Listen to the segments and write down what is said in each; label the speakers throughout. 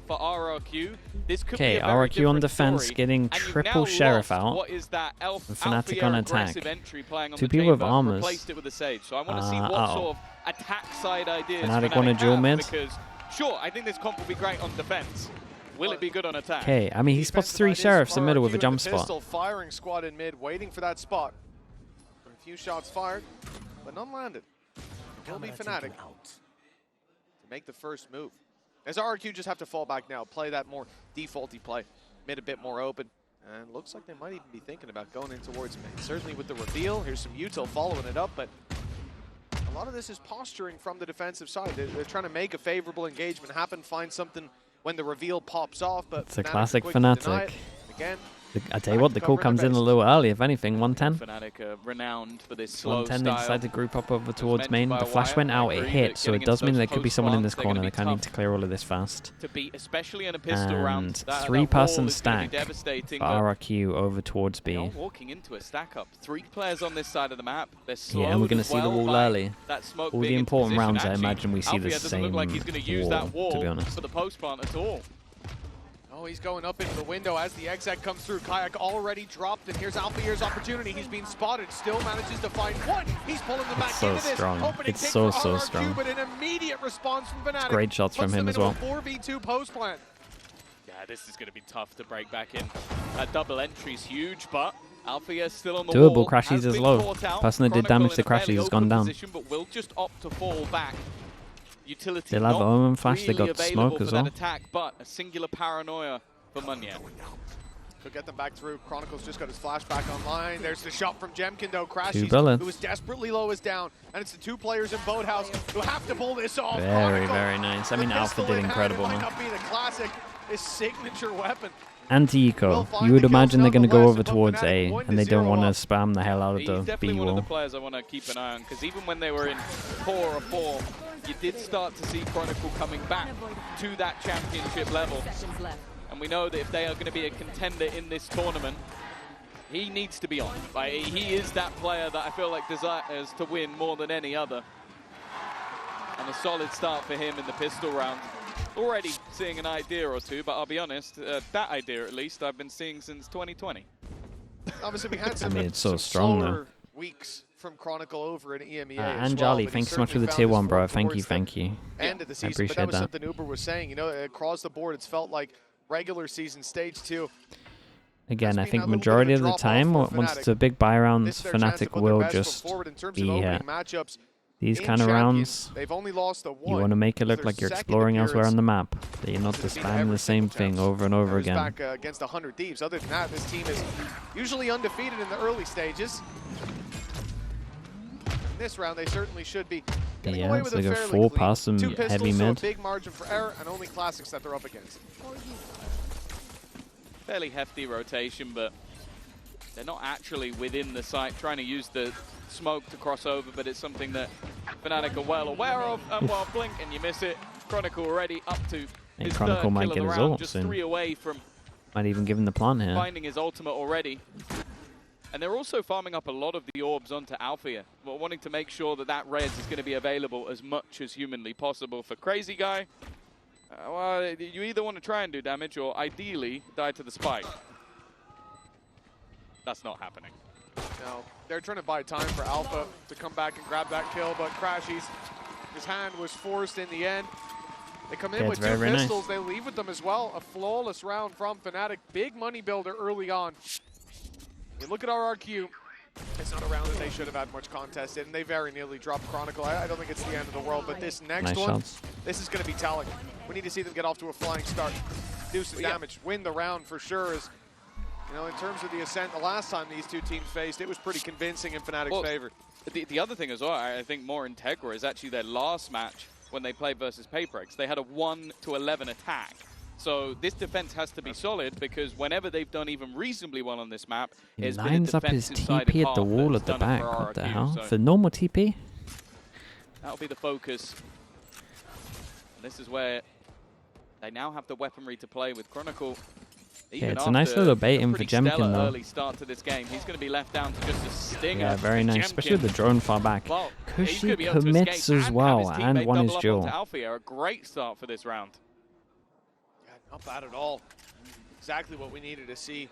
Speaker 1: for RRQ. This could
Speaker 2: Okay,
Speaker 1: be a very
Speaker 2: RRQ on
Speaker 1: different
Speaker 2: defense,
Speaker 1: story.
Speaker 2: getting
Speaker 1: And you've
Speaker 2: triple
Speaker 1: now
Speaker 2: Sheriff
Speaker 1: lost
Speaker 2: out.
Speaker 1: what is that
Speaker 2: And Fnatic on attack.
Speaker 1: entry playing on
Speaker 2: 2
Speaker 1: the
Speaker 2: people with
Speaker 1: chamber,
Speaker 2: armors.
Speaker 1: replaced it with a Sage. So I want to see what sort of attack side ideas
Speaker 2: Fnatic want a dual
Speaker 1: have,
Speaker 2: mid.
Speaker 1: because sure, I think this comp will be great on defense. Will it be good on attack?
Speaker 2: Okay, I mean, he spots 3 Sheriffs in the middle with a jump spot.
Speaker 3: Firing squad in mid, waiting for that spot. A few shots fired, but none landed. Will be Fnatic to make the first move. As RRQ just have to fall back now, play that more defaulty play. Mid a bit more open. And looks like they might even be thinking about going in towards mid. Certainly with the reveal, here's some util following it up, but a lot of this is posturing from the defensive side. They're trying to make a favorable engagement happen, find something when the reveal pops off, but
Speaker 2: it's a classic
Speaker 3: quickly deny
Speaker 2: Fnatic.
Speaker 3: it. Again,
Speaker 2: I tell you what, the call comes in a little early, if anything. 110.
Speaker 1: Fnatic renowned for this slow
Speaker 2: 110, they
Speaker 1: style.
Speaker 2: decide to group up over towards main. The flash went out, it hit, so it does mean there could be someone in this corner. They kind of need to clear all of this fast.
Speaker 1: To beat, especially in a pistol round.
Speaker 2: And
Speaker 1: That
Speaker 2: 3-person
Speaker 1: wall is gonna be
Speaker 2: stack
Speaker 1: devastating,
Speaker 2: for
Speaker 1: but
Speaker 2: RRQ over towards
Speaker 1: they
Speaker 2: B.
Speaker 1: are walking into a stack up. 3 players on this side of the map. They're slowed
Speaker 2: Yeah, and we're going to
Speaker 1: as
Speaker 2: see the
Speaker 1: well
Speaker 2: wall
Speaker 1: by
Speaker 2: early.
Speaker 1: that smoke
Speaker 2: All the
Speaker 1: being in
Speaker 2: important
Speaker 1: position.
Speaker 2: rounds, I
Speaker 1: Actually,
Speaker 2: imagine we see the
Speaker 1: Alfia doesn't
Speaker 2: same
Speaker 1: look like he's going to use that wall
Speaker 2: to be honest.
Speaker 1: for the post plant at all.
Speaker 3: oh, he's going up into the window as the exec comes through. Kayak already dropped, and here's Alfia's opportunity. He's being spotted, still manages to find one. He's pulling them back
Speaker 2: so
Speaker 3: into this.
Speaker 2: strong.
Speaker 3: Opening
Speaker 2: It's
Speaker 3: kick
Speaker 2: so,
Speaker 3: for
Speaker 2: so
Speaker 3: RRQ,
Speaker 2: strong.
Speaker 3: But an immediate response from Fnatic.
Speaker 2: Great shots from him as well.
Speaker 3: 4v2 post plant.
Speaker 1: Yeah, this is going to be tough to break back in. Double entry's huge, but Alfia is still on the
Speaker 2: Doable,
Speaker 1: wall.
Speaker 2: Crashies
Speaker 1: Has
Speaker 2: is
Speaker 1: been
Speaker 2: low.
Speaker 1: caught out.
Speaker 2: Person that did
Speaker 1: Chronicle
Speaker 2: damage to
Speaker 1: in a fairly
Speaker 2: Crashies has gone
Speaker 1: open
Speaker 2: down.
Speaker 1: position, but will just opt to fall back. Utility
Speaker 2: They'll have
Speaker 1: not
Speaker 2: Omen Flash, they
Speaker 1: really
Speaker 2: got the
Speaker 1: available
Speaker 2: smoke
Speaker 1: for
Speaker 2: as
Speaker 1: that
Speaker 2: well.
Speaker 1: attack, but a singular paranoia for Munya.
Speaker 3: He'll get them back through. Chronicle's just got his flashback online. There's the shot from Jemkin, though.
Speaker 2: 2
Speaker 3: Crashies,
Speaker 2: bullets.
Speaker 3: who is desperately low, is down. And it's the 2 players in Boathouse who have to pull this off.
Speaker 2: Very,
Speaker 3: Chronicle,
Speaker 2: very nice. I mean,
Speaker 3: the
Speaker 2: Alpha
Speaker 3: pistol
Speaker 2: did
Speaker 3: in hand,
Speaker 2: incredible,
Speaker 3: it might
Speaker 2: man.
Speaker 3: not be the classic, his signature weapon.
Speaker 2: Anti-eco. You would imagine they're going to go over towards A, and they don't want to spam the hell out of
Speaker 1: He's
Speaker 2: the
Speaker 1: definitely
Speaker 2: B
Speaker 1: one of the
Speaker 2: wall.
Speaker 1: players I want to keep an eye on, because even when they were in poorer form, you did start to see Chronicle coming back to that championship level. And we know that if they are going to be a contender in this tournament, he needs to be on. Like, he is that player that I feel like desires to win more than any other. And a solid start for him in the pistol round. Already seeing an idea or two, but I'll be honest, that idea at least I've been seeing since 2020.
Speaker 3: Obviously, we had some,
Speaker 2: I mean, it's so
Speaker 3: some
Speaker 2: strong, though.
Speaker 3: slower weeks from Chronicle over in EMEA.
Speaker 2: And Jolly, thanks so much for the tier 1, bro. Thank you, thank you.
Speaker 3: End of the
Speaker 2: I
Speaker 3: season,
Speaker 2: appreciate
Speaker 3: but that was
Speaker 2: that.
Speaker 3: something Uber was saying. You know, across the board, it's felt like regular season stage 2.
Speaker 2: Again, I
Speaker 3: been
Speaker 2: think
Speaker 3: a little bit of a
Speaker 2: majority of the
Speaker 3: drop-off
Speaker 2: time,
Speaker 3: for
Speaker 2: once
Speaker 3: Fnatic.
Speaker 2: it's a big buy round,
Speaker 3: This is their chance to
Speaker 2: Fnatic
Speaker 3: put their
Speaker 2: will
Speaker 3: best foot
Speaker 2: just
Speaker 3: forward in terms
Speaker 2: be
Speaker 3: of opening matchups.
Speaker 2: these
Speaker 3: in
Speaker 2: kind of
Speaker 3: Champions.
Speaker 2: rounds.
Speaker 3: They've only lost the one.
Speaker 2: You want to make it look
Speaker 3: Their
Speaker 2: like you're
Speaker 3: second
Speaker 2: exploring elsewhere
Speaker 3: appearance
Speaker 2: on the map. That you're not
Speaker 3: to
Speaker 2: just
Speaker 3: beat
Speaker 2: spamming
Speaker 3: every
Speaker 2: the same
Speaker 3: single
Speaker 2: thing
Speaker 3: chance.
Speaker 2: over and over
Speaker 3: That was
Speaker 2: again.
Speaker 3: back against 100 Thieves. Other than that, this team is usually undefeated in the early stages. In this round, they certainly should be getting away
Speaker 2: Yeah,
Speaker 3: with
Speaker 2: so
Speaker 3: it
Speaker 2: they go
Speaker 3: fairly
Speaker 2: 4
Speaker 3: clean.
Speaker 2: past some
Speaker 3: 2 pistols,
Speaker 2: heavy
Speaker 3: so a
Speaker 2: mid.
Speaker 3: big margin for error, and only classics that they're up against.
Speaker 1: Fairly hefty rotation, but they're not actually within the site trying to use the smoke to cross over, but it's something that Fnatic are well aware of. And while blink and you miss it, Chronicle already up to
Speaker 2: And
Speaker 1: his
Speaker 2: Chronicle
Speaker 1: third
Speaker 2: might
Speaker 1: kill of
Speaker 2: get
Speaker 1: the
Speaker 2: his
Speaker 1: round,
Speaker 2: ult
Speaker 1: just
Speaker 2: soon.
Speaker 1: 3 away from
Speaker 2: Might even give him the plant here.
Speaker 1: finding his ultimate already. And they're also farming up a lot of the orbs onto Alfia, but wanting to make sure that that res is going to be available as much as humanly possible. For Crazy Guy, well, you either want to try and do damage or ideally die to the spike. That's not happening.
Speaker 3: No, they're trying to buy time for Alpha to come back and grab that kill, but Crashies, his hand was forced in the end. They come in
Speaker 2: Yeah,
Speaker 3: with
Speaker 2: it's
Speaker 3: 2
Speaker 2: very, very
Speaker 3: pistols. They leave with them as well. A flawless round from Fnatic. Big money builder early on. You look at RRQ. It's not a round that they should have had much contest in. They very nearly dropped Chronicle. I don't think it's the end of the world, but this next
Speaker 2: Nice
Speaker 3: one,
Speaker 2: shots.
Speaker 3: this is going to be telling. We need to see them get off to a flying start. Do some damage. Win the round for sure. As, you know, in terms of the Ascent, the last time these 2 teams faced, it was pretty convincing in Fnatic's favor.
Speaker 1: The other thing as well, I think more Integra, is actually their last match when they played versus Paperex. They had a 1-11 attack. So this defense has to be solid, because whenever they've done even reasonably well on this map,
Speaker 2: He
Speaker 1: it's been a
Speaker 2: lines up his
Speaker 1: defensive-sided
Speaker 2: TP at the
Speaker 1: half
Speaker 2: wall
Speaker 1: that's
Speaker 2: at the
Speaker 1: done it
Speaker 2: back.
Speaker 1: for
Speaker 2: What the
Speaker 1: RRQ.
Speaker 2: hell?
Speaker 1: So
Speaker 2: For normal TP?
Speaker 1: that'll be the focus. And this is where they now have the weaponry to play with Chronicle.
Speaker 2: Yeah, it's a nice little bait in for Jemkin, though.
Speaker 1: Early start to this game. He's going to be left down to just a stinger.
Speaker 2: Yeah, very nice, especially with the drone far back.
Speaker 1: Well, he's
Speaker 2: Kushi
Speaker 1: gonna be able to
Speaker 2: commits
Speaker 1: escape
Speaker 2: as
Speaker 1: and
Speaker 2: well,
Speaker 1: have his
Speaker 2: and
Speaker 1: teammate
Speaker 2: won his
Speaker 1: double up
Speaker 2: duel.
Speaker 1: onto Alfia. A great start for this round.
Speaker 3: Yeah, Not bad at all. Exactly what we needed to see.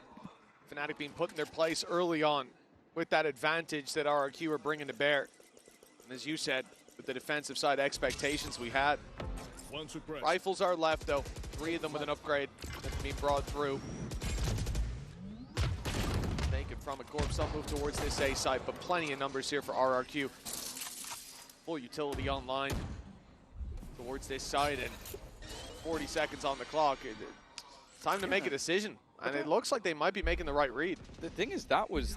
Speaker 3: Fnatic being put in their place early on with that advantage that RRQ are bringing to bear. And as you said, with the defensive side expectations we had. Rifles are left though. 3 of them with an upgrade that's being brought through. Naked from a corpse, I'll move towards this A site, but plenty of numbers here for RRQ. Full utility online towards this side, and 40 seconds on the clock. It's time to make a decision, and it looks like they might be making the right read.
Speaker 1: The thing is, that was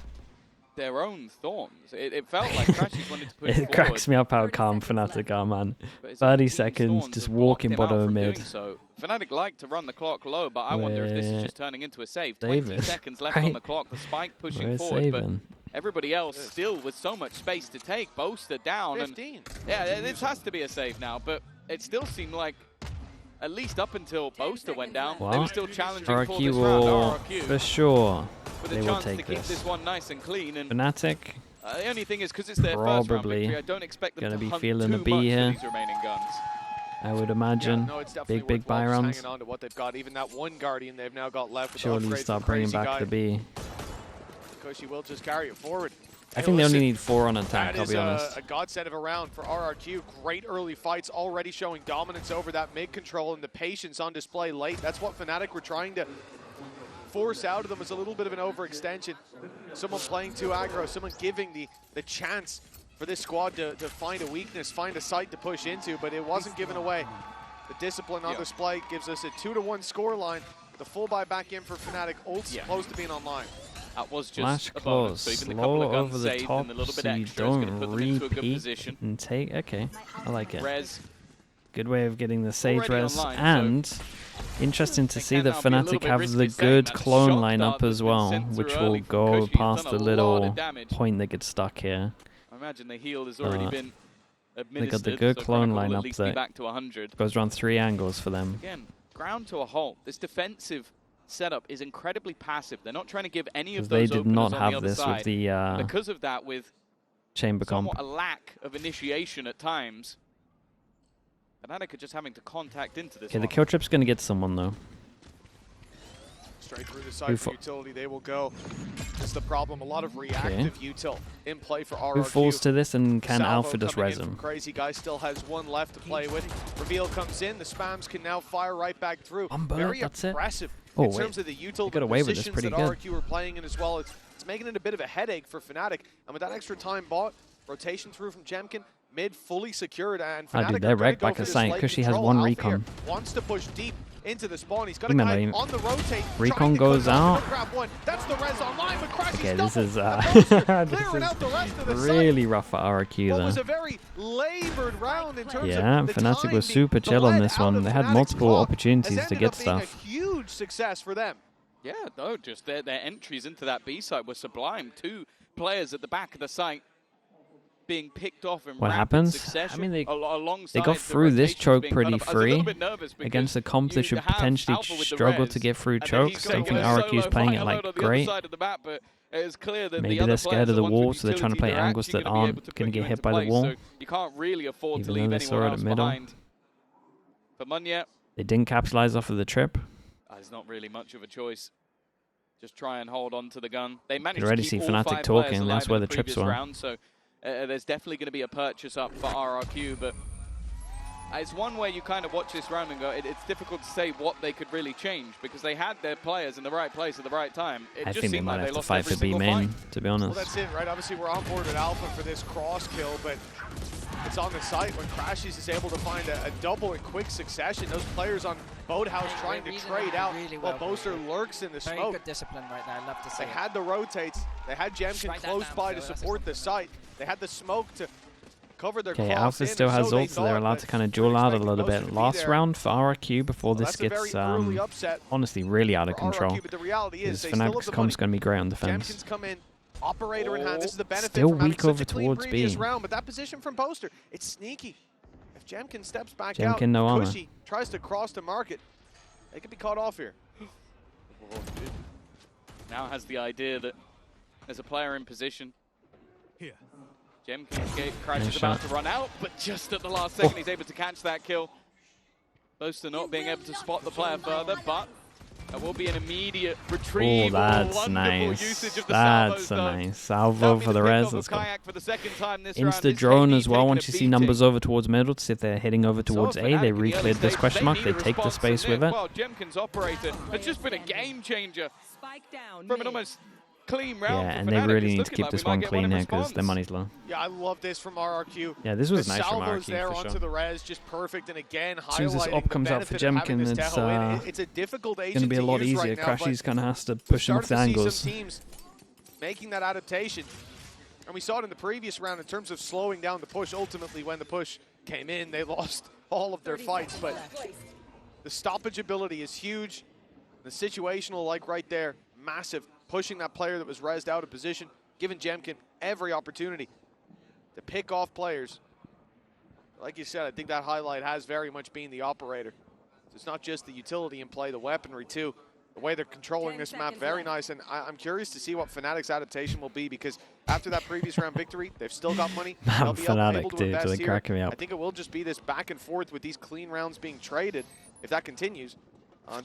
Speaker 1: their own thorns. It felt like Crashies wanted to push
Speaker 2: It
Speaker 1: forward.
Speaker 2: cracks me up how calm Fnatic are, man. 30 seconds, just walking bottom of mid.
Speaker 1: So Fnatic like to run the clock low, but I wonder if this is just turning into a save. 20
Speaker 2: David,
Speaker 1: seconds left on the clock, the spike pushing forward,
Speaker 2: saving.
Speaker 1: but everybody else still with so much space to take. Boaster down.
Speaker 3: 15.
Speaker 1: And yeah, this has to be a save now, but it still seemed like, at least up until Boaster went down, they were still challenging for this round. RRQ
Speaker 2: for sure.
Speaker 1: with
Speaker 2: They
Speaker 1: a
Speaker 2: will
Speaker 1: chance to
Speaker 2: take
Speaker 1: keep
Speaker 2: this.
Speaker 1: this one nice and clean. And
Speaker 2: Fnatic
Speaker 1: the only thing is, because it's their first round
Speaker 2: probably
Speaker 1: victory, I don't expect them
Speaker 2: gonna
Speaker 1: to
Speaker 2: be
Speaker 1: hunt
Speaker 2: feeling
Speaker 1: too
Speaker 2: a B
Speaker 1: much
Speaker 2: here.
Speaker 1: for these remaining guns.
Speaker 2: I would imagine.
Speaker 3: Yeah, no, it's definitely
Speaker 2: big buy
Speaker 3: worthwhile just
Speaker 2: rounds.
Speaker 3: hanging on to what they've got. Even that one Guardian they've now got left with the
Speaker 2: Surely
Speaker 3: upgrade
Speaker 2: start
Speaker 3: from
Speaker 2: bringing
Speaker 3: Crazy
Speaker 2: back
Speaker 3: Guy.
Speaker 2: the B.
Speaker 3: Because she will just carry it forward.
Speaker 2: I
Speaker 3: Hey,
Speaker 2: think they only
Speaker 3: listen,
Speaker 2: need 4 on attack,
Speaker 3: that
Speaker 2: I'll
Speaker 3: is
Speaker 2: be honest.
Speaker 3: a godsend of a round for RRQ. Great early fights, already showing dominance over that mid control, and the patience on display late. That's what Fnatic were trying to force out of them, was a little bit of an overextension. Someone playing too aggro, someone giving the chance for this squad to find a weakness, find a site to push into, but it wasn't given away. The discipline on display gives us a 2-1 scoreline. The full buy back in for Fnatic. Ult's close to being online.
Speaker 1: That was
Speaker 2: Flash
Speaker 1: just a bonus.
Speaker 2: close,
Speaker 1: So even a
Speaker 2: slow
Speaker 1: couple of guns
Speaker 2: over the
Speaker 1: saved
Speaker 2: top,
Speaker 1: and a little bit
Speaker 2: so you
Speaker 1: extra is going to
Speaker 2: don't
Speaker 1: put them into a good
Speaker 2: repeat
Speaker 1: position.
Speaker 2: and take. Okay, I like it.
Speaker 1: Rez
Speaker 2: Good way of getting the Sage
Speaker 1: already
Speaker 2: res,
Speaker 1: online,
Speaker 2: and interesting to
Speaker 1: they
Speaker 2: see
Speaker 1: can
Speaker 2: that
Speaker 1: now be a little
Speaker 2: Fnatic
Speaker 1: bit
Speaker 2: have
Speaker 1: risky
Speaker 2: the
Speaker 1: saying
Speaker 2: good
Speaker 1: that
Speaker 2: clone
Speaker 1: shot
Speaker 2: lineup
Speaker 1: dart that's
Speaker 2: as
Speaker 1: been
Speaker 2: well,
Speaker 1: sent through
Speaker 2: which
Speaker 1: early
Speaker 2: will
Speaker 1: from
Speaker 2: go
Speaker 1: Kushi. He's
Speaker 2: past
Speaker 1: done
Speaker 2: the
Speaker 1: a lot
Speaker 2: little
Speaker 1: of damage.
Speaker 2: point that gets stuck here.
Speaker 1: I imagine the heal has already been administered.
Speaker 2: They got the good
Speaker 1: so
Speaker 2: clone
Speaker 1: Chronicle will
Speaker 2: lineup
Speaker 1: at least be
Speaker 2: that
Speaker 1: back to 100.
Speaker 2: goes around 3 angles for them.
Speaker 1: Again, ground to a halt. This defensive setup is incredibly passive. They're not trying to give any of
Speaker 2: They
Speaker 1: those
Speaker 2: did
Speaker 1: openers
Speaker 2: not
Speaker 1: on
Speaker 2: have
Speaker 1: the other
Speaker 2: this
Speaker 1: side.
Speaker 2: with the
Speaker 1: Because of that, with
Speaker 2: chamber comp.
Speaker 1: somewhat a lack of initiation at times, Fnatic are just having to contact into this
Speaker 2: Okay, the
Speaker 1: one.
Speaker 2: kill trip's going to get someone though.
Speaker 3: Straight through the side for utility, they will go. That's the problem. A lot of reactive util in play for RRQ.
Speaker 2: Who falls to this and can
Speaker 3: Salvo
Speaker 2: Alpha just
Speaker 3: coming
Speaker 2: res
Speaker 3: in from
Speaker 2: him?
Speaker 3: Crazy Guy still has one left to play with. Reveal comes in. The spams can now fire right back through.
Speaker 2: One bullet,
Speaker 3: Very
Speaker 2: that's it.
Speaker 3: impressive
Speaker 2: Oh,
Speaker 3: in
Speaker 2: wait.
Speaker 3: terms of the util,
Speaker 2: got
Speaker 3: the
Speaker 2: away with this
Speaker 3: positions
Speaker 2: pretty
Speaker 3: that
Speaker 2: good.
Speaker 3: RRQ are playing in as well. It's making it a bit of a headache for Fnatic. And with that extra time bought, rotation through from Jemkin, mid fully secured, and Fnatic
Speaker 2: dude,
Speaker 3: are
Speaker 2: they're
Speaker 3: gonna
Speaker 2: right
Speaker 3: go
Speaker 2: back
Speaker 3: for
Speaker 2: at
Speaker 3: this
Speaker 2: site
Speaker 3: late
Speaker 2: 'cause she has
Speaker 3: control.
Speaker 2: one
Speaker 3: Alpha
Speaker 2: recon.
Speaker 3: here wants to push deep into the spawn. He's got a
Speaker 2: Email
Speaker 3: guy
Speaker 2: him.
Speaker 3: on the rotate.
Speaker 2: Recon
Speaker 3: trying to
Speaker 2: goes
Speaker 3: cut off,
Speaker 2: out.
Speaker 3: he'll grab one. That's the res online, but Crashy's
Speaker 2: Okay, this
Speaker 3: double.
Speaker 2: is
Speaker 3: And Boaster
Speaker 2: this
Speaker 3: clearing out the rest of the
Speaker 2: is
Speaker 3: site.
Speaker 2: really rough for RRQ
Speaker 3: What
Speaker 2: though.
Speaker 3: was a very labored round in terms
Speaker 2: Yeah,
Speaker 3: of the
Speaker 2: Fnatic
Speaker 3: time
Speaker 2: was
Speaker 3: being
Speaker 2: super chill on
Speaker 3: bled
Speaker 2: this
Speaker 3: out
Speaker 2: one.
Speaker 3: of
Speaker 2: They had
Speaker 3: Fnatic's
Speaker 2: multiple
Speaker 3: clock.
Speaker 2: opportunities
Speaker 3: Has
Speaker 2: to
Speaker 3: ended
Speaker 2: get
Speaker 3: up being
Speaker 2: stuff.
Speaker 3: a huge success for them.
Speaker 1: Yeah, no, just their entries into that B site were sublime. 2 players at the back of the site being picked off in
Speaker 2: What
Speaker 1: rapid
Speaker 2: happens?
Speaker 1: succession.
Speaker 2: I mean, they
Speaker 1: alongside
Speaker 2: got
Speaker 1: the
Speaker 2: through this
Speaker 1: rotations
Speaker 2: choke
Speaker 1: being
Speaker 2: pretty
Speaker 1: cut off. I was a little
Speaker 2: free
Speaker 1: bit nervous because
Speaker 2: against the comp that
Speaker 1: you
Speaker 2: should
Speaker 1: have
Speaker 2: potentially
Speaker 1: Alpha with the
Speaker 2: struggle
Speaker 1: res,
Speaker 2: to get through
Speaker 1: and then
Speaker 2: chokes.
Speaker 1: he's
Speaker 2: Don't
Speaker 1: gonna
Speaker 2: think
Speaker 1: go
Speaker 2: RRQ's
Speaker 1: solo
Speaker 2: playing
Speaker 1: fight
Speaker 2: it
Speaker 1: alone
Speaker 2: like
Speaker 1: on the other
Speaker 2: great.
Speaker 1: side of the map, but it's clear that
Speaker 2: Maybe
Speaker 1: the other
Speaker 2: they're scared
Speaker 1: players,
Speaker 2: of the
Speaker 1: ones
Speaker 2: wall,
Speaker 1: with
Speaker 2: so they're trying to play
Speaker 1: utility, they're
Speaker 2: angles
Speaker 1: actually
Speaker 2: that
Speaker 1: gonna be
Speaker 2: aren't
Speaker 1: able to
Speaker 2: going
Speaker 1: put
Speaker 2: to
Speaker 1: you
Speaker 2: get hit
Speaker 1: into
Speaker 2: by the
Speaker 1: place,
Speaker 2: wall.
Speaker 1: so you can't really afford to
Speaker 2: Even though
Speaker 1: leave
Speaker 2: they
Speaker 1: anyone
Speaker 2: saw it
Speaker 1: else
Speaker 2: at middle.
Speaker 1: behind. For Munya,
Speaker 2: They didn't capitalize off of the trip.
Speaker 1: there's not really much of a choice. Just try and hold on to the gun. They managed
Speaker 2: already
Speaker 1: to
Speaker 2: see
Speaker 1: keep all
Speaker 2: Fnatic
Speaker 1: 5
Speaker 2: talking,
Speaker 1: players
Speaker 2: that's
Speaker 1: alive
Speaker 2: where
Speaker 1: in
Speaker 2: the trips
Speaker 1: previous
Speaker 2: were.
Speaker 1: round, so there's definitely going to be a purchase up for RRQ, but it's one where you kind of watch this round and go, it's difficult to say what they could really change because they had their players in the right place at the right time. It
Speaker 2: I
Speaker 1: just
Speaker 2: think they
Speaker 1: seemed
Speaker 2: might
Speaker 1: like
Speaker 2: have
Speaker 1: they
Speaker 2: to
Speaker 1: lost
Speaker 2: fight
Speaker 1: every
Speaker 2: for B
Speaker 1: single
Speaker 2: main,
Speaker 1: fight.
Speaker 2: to be
Speaker 3: Well,
Speaker 2: honest.
Speaker 3: that's it, right? Obviously, we're on board at Alpha for this cross kill, but it's on the site when Crashies is able to find a double in quick succession. Those players on Boathouse trying to trade out while Boaster lurks in the
Speaker 4: Very
Speaker 3: smoke.
Speaker 4: good discipline right there. I love to see
Speaker 3: They
Speaker 4: it.
Speaker 3: had the rotates. They had Jemkin
Speaker 4: Write that
Speaker 3: close
Speaker 4: down,
Speaker 3: by
Speaker 4: so
Speaker 3: to
Speaker 4: that's
Speaker 3: support the site. They had the smoke to cover their
Speaker 2: Okay,
Speaker 3: cross
Speaker 2: Alpha
Speaker 3: in,
Speaker 2: still
Speaker 3: and
Speaker 2: has
Speaker 3: so they
Speaker 2: ult, so they're
Speaker 3: thought,
Speaker 2: allowed
Speaker 3: but
Speaker 2: to kind of
Speaker 3: we were
Speaker 2: duel out a
Speaker 3: expecting
Speaker 2: little
Speaker 3: Boaster
Speaker 2: bit.
Speaker 3: to be
Speaker 2: Last
Speaker 3: there.
Speaker 2: round for RRQ before
Speaker 3: Well,
Speaker 2: this
Speaker 3: that's a very
Speaker 2: gets
Speaker 3: early upset
Speaker 2: honestly really out of
Speaker 3: for
Speaker 2: control.
Speaker 3: RRQ, but the reality is
Speaker 2: Because
Speaker 3: they still have
Speaker 2: Fnatic's
Speaker 3: the
Speaker 2: comp's
Speaker 3: money.
Speaker 2: going to be great on defense.
Speaker 3: Jemkin's come in, operator in hand. This is the benefit
Speaker 2: Still
Speaker 3: from having
Speaker 2: weak
Speaker 3: such
Speaker 2: over
Speaker 3: a clean
Speaker 2: towards
Speaker 3: previous
Speaker 2: B.
Speaker 3: round, but that position from Boaster, it's sneaky. If Jemkin steps back
Speaker 2: Jemkin,
Speaker 3: out,
Speaker 2: no armor.
Speaker 3: Cushy tries to cross to market, they could be caught off here.
Speaker 1: Now has the idea that there's a player in position.
Speaker 5: Here.
Speaker 1: Jemkin Crash
Speaker 2: Nice
Speaker 1: is about
Speaker 2: shot.
Speaker 1: to run out, but just at the last second he's able to catch that kill. Close to not being able to spot the player further, but there will be an immediate retrieve.
Speaker 2: Oh, that's nice. That's a nice salvo for the res. Let's go. Insta drone as well. Once you see numbers over towards middle, to see if they're heading over towards A, they re-cleared this question mark. They take the space with it.
Speaker 1: Well, Jemkin's operator has just been a game changer from an almost clean round.
Speaker 2: Yeah, and they really need to keep this one clean here because their money's low.
Speaker 3: Yeah, I love this from RRQ.
Speaker 2: Yeah, this was nice from
Speaker 3: RRQ there
Speaker 2: for
Speaker 3: onto
Speaker 2: sure.
Speaker 3: the res, just perfect. And again,
Speaker 2: As soon as this op comes out for Jemkin,
Speaker 3: it's a difficult agent
Speaker 2: going to be a lot
Speaker 3: use
Speaker 2: easier.
Speaker 3: right now,
Speaker 2: Crashy's kind of has to push him off the angles.
Speaker 3: Some teams making that adaptation, and we saw it in the previous round in terms of slowing down the push. Ultimately, when the push came in, they lost all of their fights, but the stoppage ability is huge. The situational, like right there, massive. Pushing that player that was rezzed out of position, giving Jemkin every opportunity to pick off players. Like you said, I think that highlight has very much been the operator. So it's not just the utility in play, the weaponry too. The way they're controlling this map, very nice. And I'm curious to see what Fnatic's adaptation will be, because after that previous round victory, they've still got money. They'll be able to invest
Speaker 2: they're cracking me up.
Speaker 3: I think it will just be this back and forth with these clean rounds being traded, if that continues.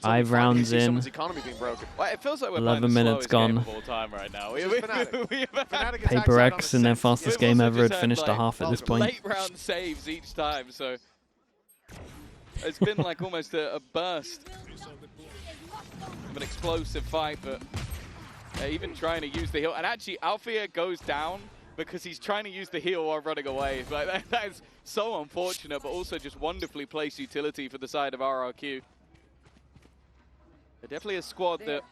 Speaker 2: 5 rounds in.
Speaker 3: Economy being broken.
Speaker 1: Well, it feels like we're
Speaker 2: 11 minutes gone.
Speaker 1: Of all time right now.
Speaker 2: Paper X in their fastest game ever had finished a half at this point.
Speaker 1: Late round saves each time, so it's been like almost a burst of an explosive fight, but even trying to use the heal. And actually, Althea goes down because he's trying to use the heal while running away. Like, that is so unfortunate, but also just wonderfully placed utility for the side of RRQ. They're definitely a squad that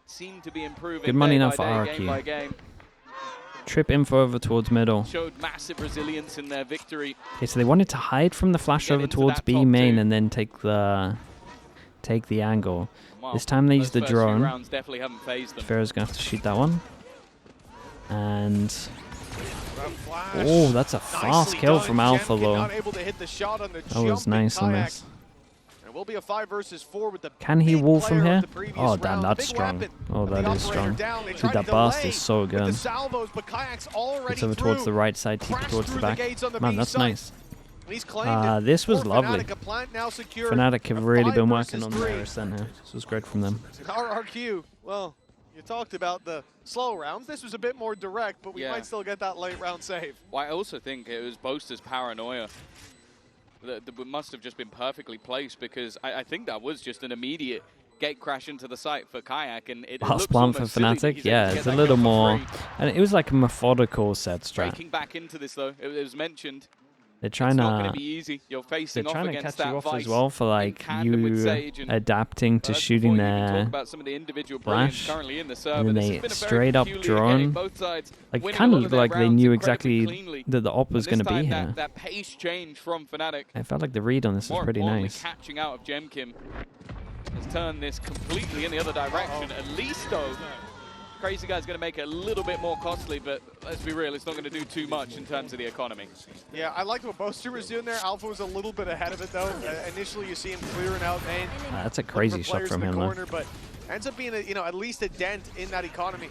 Speaker 1: seem to be improving.
Speaker 2: Good money now
Speaker 1: day
Speaker 2: for
Speaker 1: by day,
Speaker 2: RRQ.
Speaker 1: game by game.
Speaker 2: Trip info over towards middle.
Speaker 1: Showed massive resilience in their victory.
Speaker 2: Okay, so they wanted to hide from the flash over towards B main and then take the angle.
Speaker 1: Wow.
Speaker 2: This time they used the drone.
Speaker 1: Rounds definitely haven't phased them.
Speaker 2: Pharaoh's gonna have to shoot that one. And oh, that's a fast kill from Alpha though. That was nice on this.
Speaker 3: Will be a 5 versus 4 with the
Speaker 2: Can he wall from here? Oh, damn,
Speaker 3: round.
Speaker 2: that's strong. Oh, that is strong. Dude, that burst is so good. It's over towards the right side, TP towards the back. Man, that's nice. This was lovely. Fnatic have really been working on their Ascent here. This was great from them.
Speaker 3: RRQ, well, you talked about the slow rounds. This was a bit more direct, but we might still get that late round save.
Speaker 1: Well, I also think it was Boaster's paranoia that must have just been perfectly placed, because I think that was just an immediate gate crash into the site for Kayak, and it looks
Speaker 2: plan for Fnatic, yeah, it's a little more, and it was like a methodical set strat.
Speaker 1: Breaking back into this though, it was mentioned.
Speaker 2: They're trying
Speaker 1: to be easy. You're facing
Speaker 2: they're trying to catch you off
Speaker 1: Vice
Speaker 2: as well for like you adapting to shooting their flash,
Speaker 1: and
Speaker 2: then they straight up drone. Like kind of looked like they knew exactly that the op was going to be here.
Speaker 1: That pace change from Fnatic.
Speaker 2: I felt like the read on this was pretty nice.
Speaker 1: Catching out of Jemkin has turned this completely in the other direction. At least though, Crazy Guy's going to make it a little bit more costly, but let's be real, it's not going to do too much in terms of the economy.
Speaker 3: Yeah, I liked what Boaster was doing there. Alpha was a little bit ahead of it, though. Initially, you see him clearing out main.
Speaker 2: That's a crazy shot from him,
Speaker 3: though. But ends up being, at least a dent in that economy.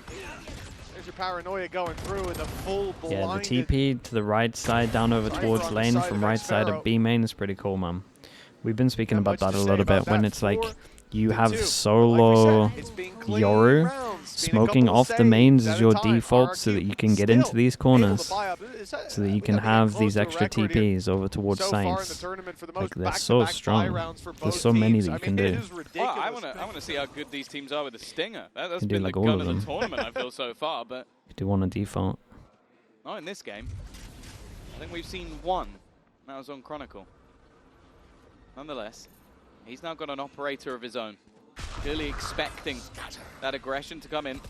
Speaker 3: There's your paranoia going through and the full blinded.
Speaker 2: Yeah, the TP to the right side, down over towards lane from right side of B main is pretty cool, man. We've been speaking about that a little bit when it's like you have solo Yoru smoking off the mains as your default so that you can get into these corners, so that you can have these extra TPs over towards sites. Like, they're so strong. There's so many that you can do.
Speaker 1: Well, I want to see how good these teams are with the Stinger. That's been like the gun of the tournament, I feel, so far. But
Speaker 2: you do want a default.
Speaker 1: Not in this game. I think we've seen one. That was on Chronicle. Nonetheless, he's now got an operator of his own. Clearly expecting that aggression to come in.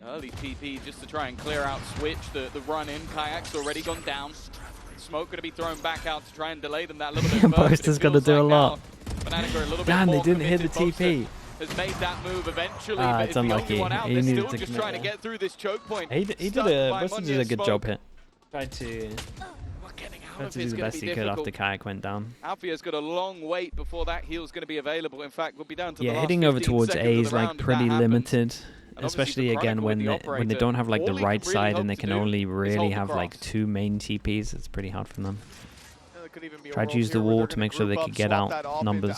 Speaker 1: Early TP just to try and clear out Switch. The run in. Kayak's already gone down. Smoke going to be thrown back out to try and delay them that little bit further.
Speaker 2: Boaster's going to do a lot.
Speaker 1: Damn,
Speaker 2: they didn't hit the TP.
Speaker 1: Has made that move eventually, but
Speaker 2: it's unlucky.
Speaker 1: He needed to just trying to get through this choke point.
Speaker 2: He did a good job here. Tried to do the best he could after Kayak went down.
Speaker 1: Althea's got a long wait before that heal's going to be available. In fact, we'll be down to the last
Speaker 2: heading over towards A is like pretty limited,
Speaker 1: and
Speaker 2: especially again when they don't have like the right side and they can only really have like 2 main TPs. It's pretty hard for them.
Speaker 3: It could even be
Speaker 2: Tried to use the wall to make sure they could get out numbers.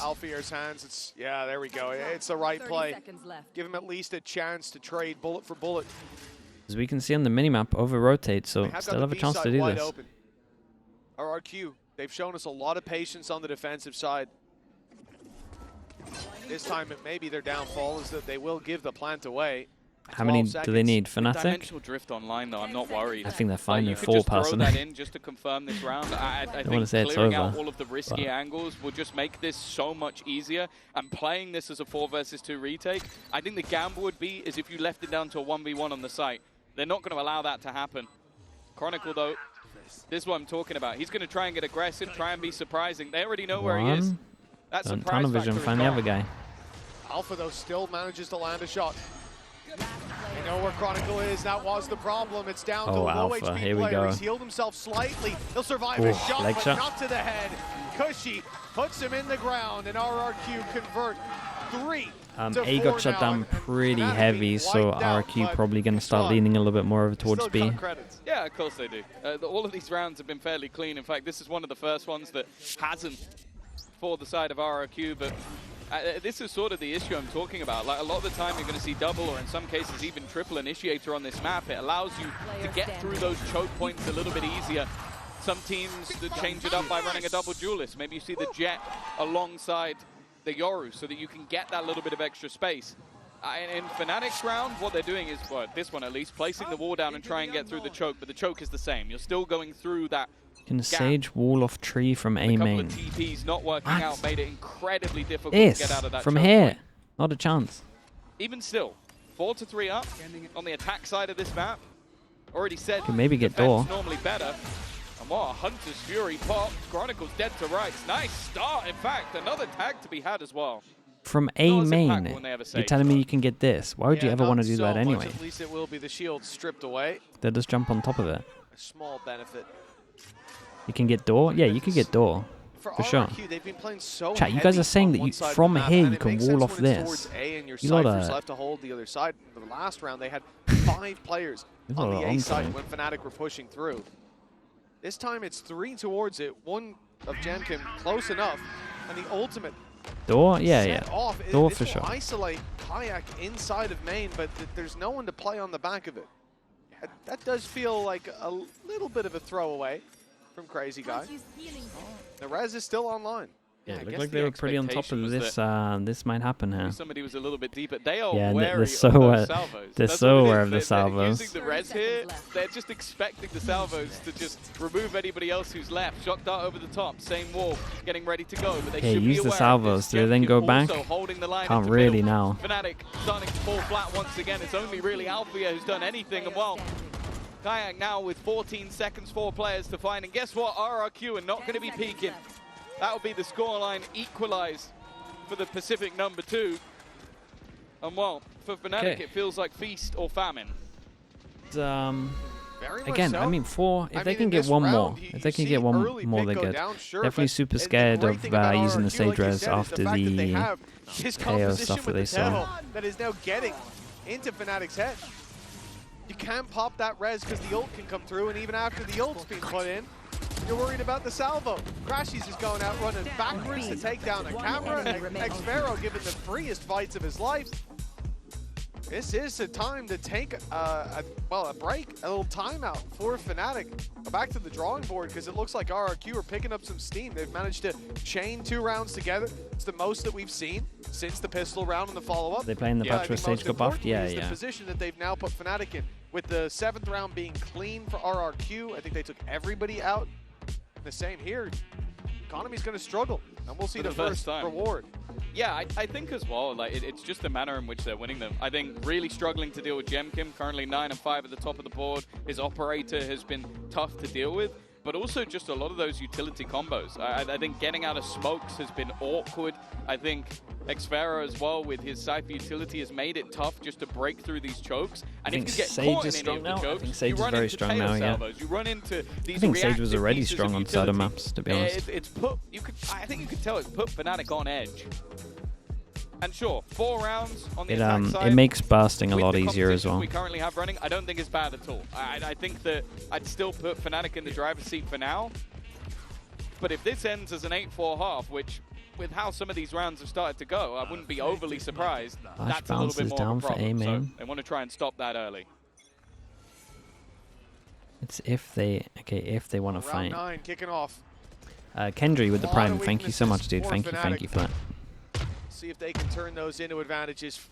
Speaker 3: Hands. Yeah, there we go. It's the right play. Give him at least a chance to trade bullet for bullet.
Speaker 2: As we can see on the minimap, over-rotate, so still have a chance to do this.
Speaker 3: Open. RRQ, they've shown us a lot of patience on the defensive side. This time, maybe their downfall is that they will give the plant away.
Speaker 2: How many do they need? Fnatic?
Speaker 1: Dimensional drift online, though. I'm not worried.
Speaker 2: I think they're fine with 4
Speaker 1: person.
Speaker 2: personally.
Speaker 1: Throw that in just to confirm this round. I think clearing out all of the risky angles will just make this so much easier. And playing this as a 4 versus 2 retake, I think the gamble would be is if you left it down to a 1v1 on the site. They're not going to allow that to happen. Chronicle, though, this is what I'm talking about. He's going to try and get aggressive, try and be surprising. They already know where he is. That's a
Speaker 2: tunnel vision. Find the other guy.
Speaker 3: Alpha, though, still manages to land a shot. They know where Chronicle is. That was the problem. It's down to a low
Speaker 2: Alpha.
Speaker 3: HP
Speaker 2: Here we
Speaker 3: player.
Speaker 2: go.
Speaker 3: He's healed himself slightly. He'll survive a shot, but
Speaker 2: shot.
Speaker 3: not to the head. Cushy puts him in the ground, and RRQ convert 3 to 4
Speaker 2: A got shut down pretty heavy, so RRQ probably going to start leaning a little bit more over towards B.
Speaker 1: Yeah, of course they do. All of these rounds have been fairly clean. In fact, this is one of the first ones that hasn't for the side of RRQ, but this is sort of the issue I'm talking about. Like, a lot of the time you're going to see double or in some cases even triple initiator on this map. It allows you to get through those choke points a little bit easier. Some teams change it up by running a double duelist. Maybe you see the Jet alongside the Yoru so that you can get that little bit of extra space. In Fnatic's round, what they're doing is, well, this one at least, placing the wall down and try and get through the choke, but the choke is the same. You're still going through that
Speaker 2: Can Sage wall off tree from A main?
Speaker 1: A couple of TPs not working out made it incredibly difficult to get out of that
Speaker 2: from
Speaker 1: choke
Speaker 2: here.
Speaker 1: point.
Speaker 2: Not a chance.
Speaker 1: Even still, 4 to 3 up on the attack side of this map. Already said
Speaker 2: Can maybe get door.
Speaker 1: Normally better. And what a Hunter's Fury pop. Chronicle's dead to rights. Nice start. In fact, another tag to be had as well.
Speaker 2: From A main, you're telling me you can get this. Why would you ever want to do that anyway?
Speaker 3: At least it will be the shield stripped away.
Speaker 2: They'll just jump on top of it.
Speaker 3: A small benefit.
Speaker 2: You can get door? Yeah, you could get door. For sure.
Speaker 3: They've been playing so
Speaker 2: Chat, you guys are saying that you, from here you can wall off this.
Speaker 3: You left to hold the other side. The last round they had 5 players on the A side when Fnatic were pushing through. This time it's 3 towards it. 1 of Gemkim close enough, and the ultimate
Speaker 2: door. Yeah. Door for sure.
Speaker 3: Isolate Kayak inside of main, but there's no one to play on the back of it. That does feel like a little bit of a throwaway from Crazy Guy. The res is still online.
Speaker 2: Yeah, it looked like they were pretty on top of this. This might happen here.
Speaker 1: Somebody was a little bit deeper. They are
Speaker 2: wary
Speaker 1: of those salvos.
Speaker 2: They're so aware of the salvos.
Speaker 1: They're using the res here. They're just expecting the salvos to just remove anybody else who's left. Shock dart over the top. Same wall. Getting ready to go. But they should
Speaker 2: use
Speaker 1: be
Speaker 2: the
Speaker 1: aware
Speaker 2: salvos. Do they then go back? Can't really now.
Speaker 1: Fnatic starting to fall flat once again. It's only really Althea who's done anything. And well, Kayak now with 14 seconds, 4 players to find. And guess what? RRQ are not going to be peeking. That will be the scoreline equalized for the Pacific #2. And well, for Fnatic, it feels like feast or famine.
Speaker 2: Again, I mean, if they can get one more, they're good. Definitely super scared of using the Sage res after the KO stuff that they saw.
Speaker 3: That is now getting into Fnatic's head. You can't pop that res because the ult can come through, and even after the ult's been put in, you're worried about the salvo. Crashy's is going out running backwards to take down a camera. Xvero giving the freest fights of his life. This is a time to take a break, a little timeout for Fnatic. Go back to the drawing board because it looks like RRQ are picking up some steam. They've managed to chain 2 rounds together. It's the most that we've seen since the pistol round and the follow-up.
Speaker 2: They playing the patch where Sage got buffed? Yeah.
Speaker 3: The position that they've now put Fnatic in. With the 7th round being clean for RRQ, I think they took everybody out. The same here. Economy's going to struggle, and we'll see the first reward.
Speaker 1: Yeah, I think as well, like it's just the manner in which they're winning them. I think really struggling to deal with Gemkim, currently 9 and 5 at the top of the board. His operator has been tough to deal with, but also just a lot of those utility combos. I think getting out of smokes has been awkward. I think Xvero as well with his Cypher utility has made it tough just to break through these chokes. And if you get caught in any of the chokes,
Speaker 2: I think Sage is very strong now,
Speaker 1: salvos. You run into these
Speaker 2: I think Sage was already strong on certain maps, to be honest.
Speaker 1: I think you could tell it's put Fnatic on edge. And sure, 4 rounds on the attack side.
Speaker 2: It makes bursting a lot easier as well.
Speaker 1: We currently have running, I don't think it's bad at all. I think that I'd still put Fnatic in the driver's seat for now. But if this ends as an 8-4 half, which with how some of these rounds have started to go, I wouldn't be overly surprised.
Speaker 2: Flash
Speaker 1: That's a little bit
Speaker 2: bounces
Speaker 1: more
Speaker 2: down
Speaker 1: of a
Speaker 2: for
Speaker 1: problem.
Speaker 2: A
Speaker 1: So
Speaker 2: main.
Speaker 1: they want to try and stop that early.
Speaker 2: It's if they want to
Speaker 3: Round
Speaker 2: fight.
Speaker 3: 9 kicking off.
Speaker 2: Kendry with the
Speaker 3: A lot of
Speaker 2: prime. Thank you so much, dude.
Speaker 3: weaknesses
Speaker 2: Thank you
Speaker 3: for
Speaker 2: for that.
Speaker 3: See if they can turn those into advantages.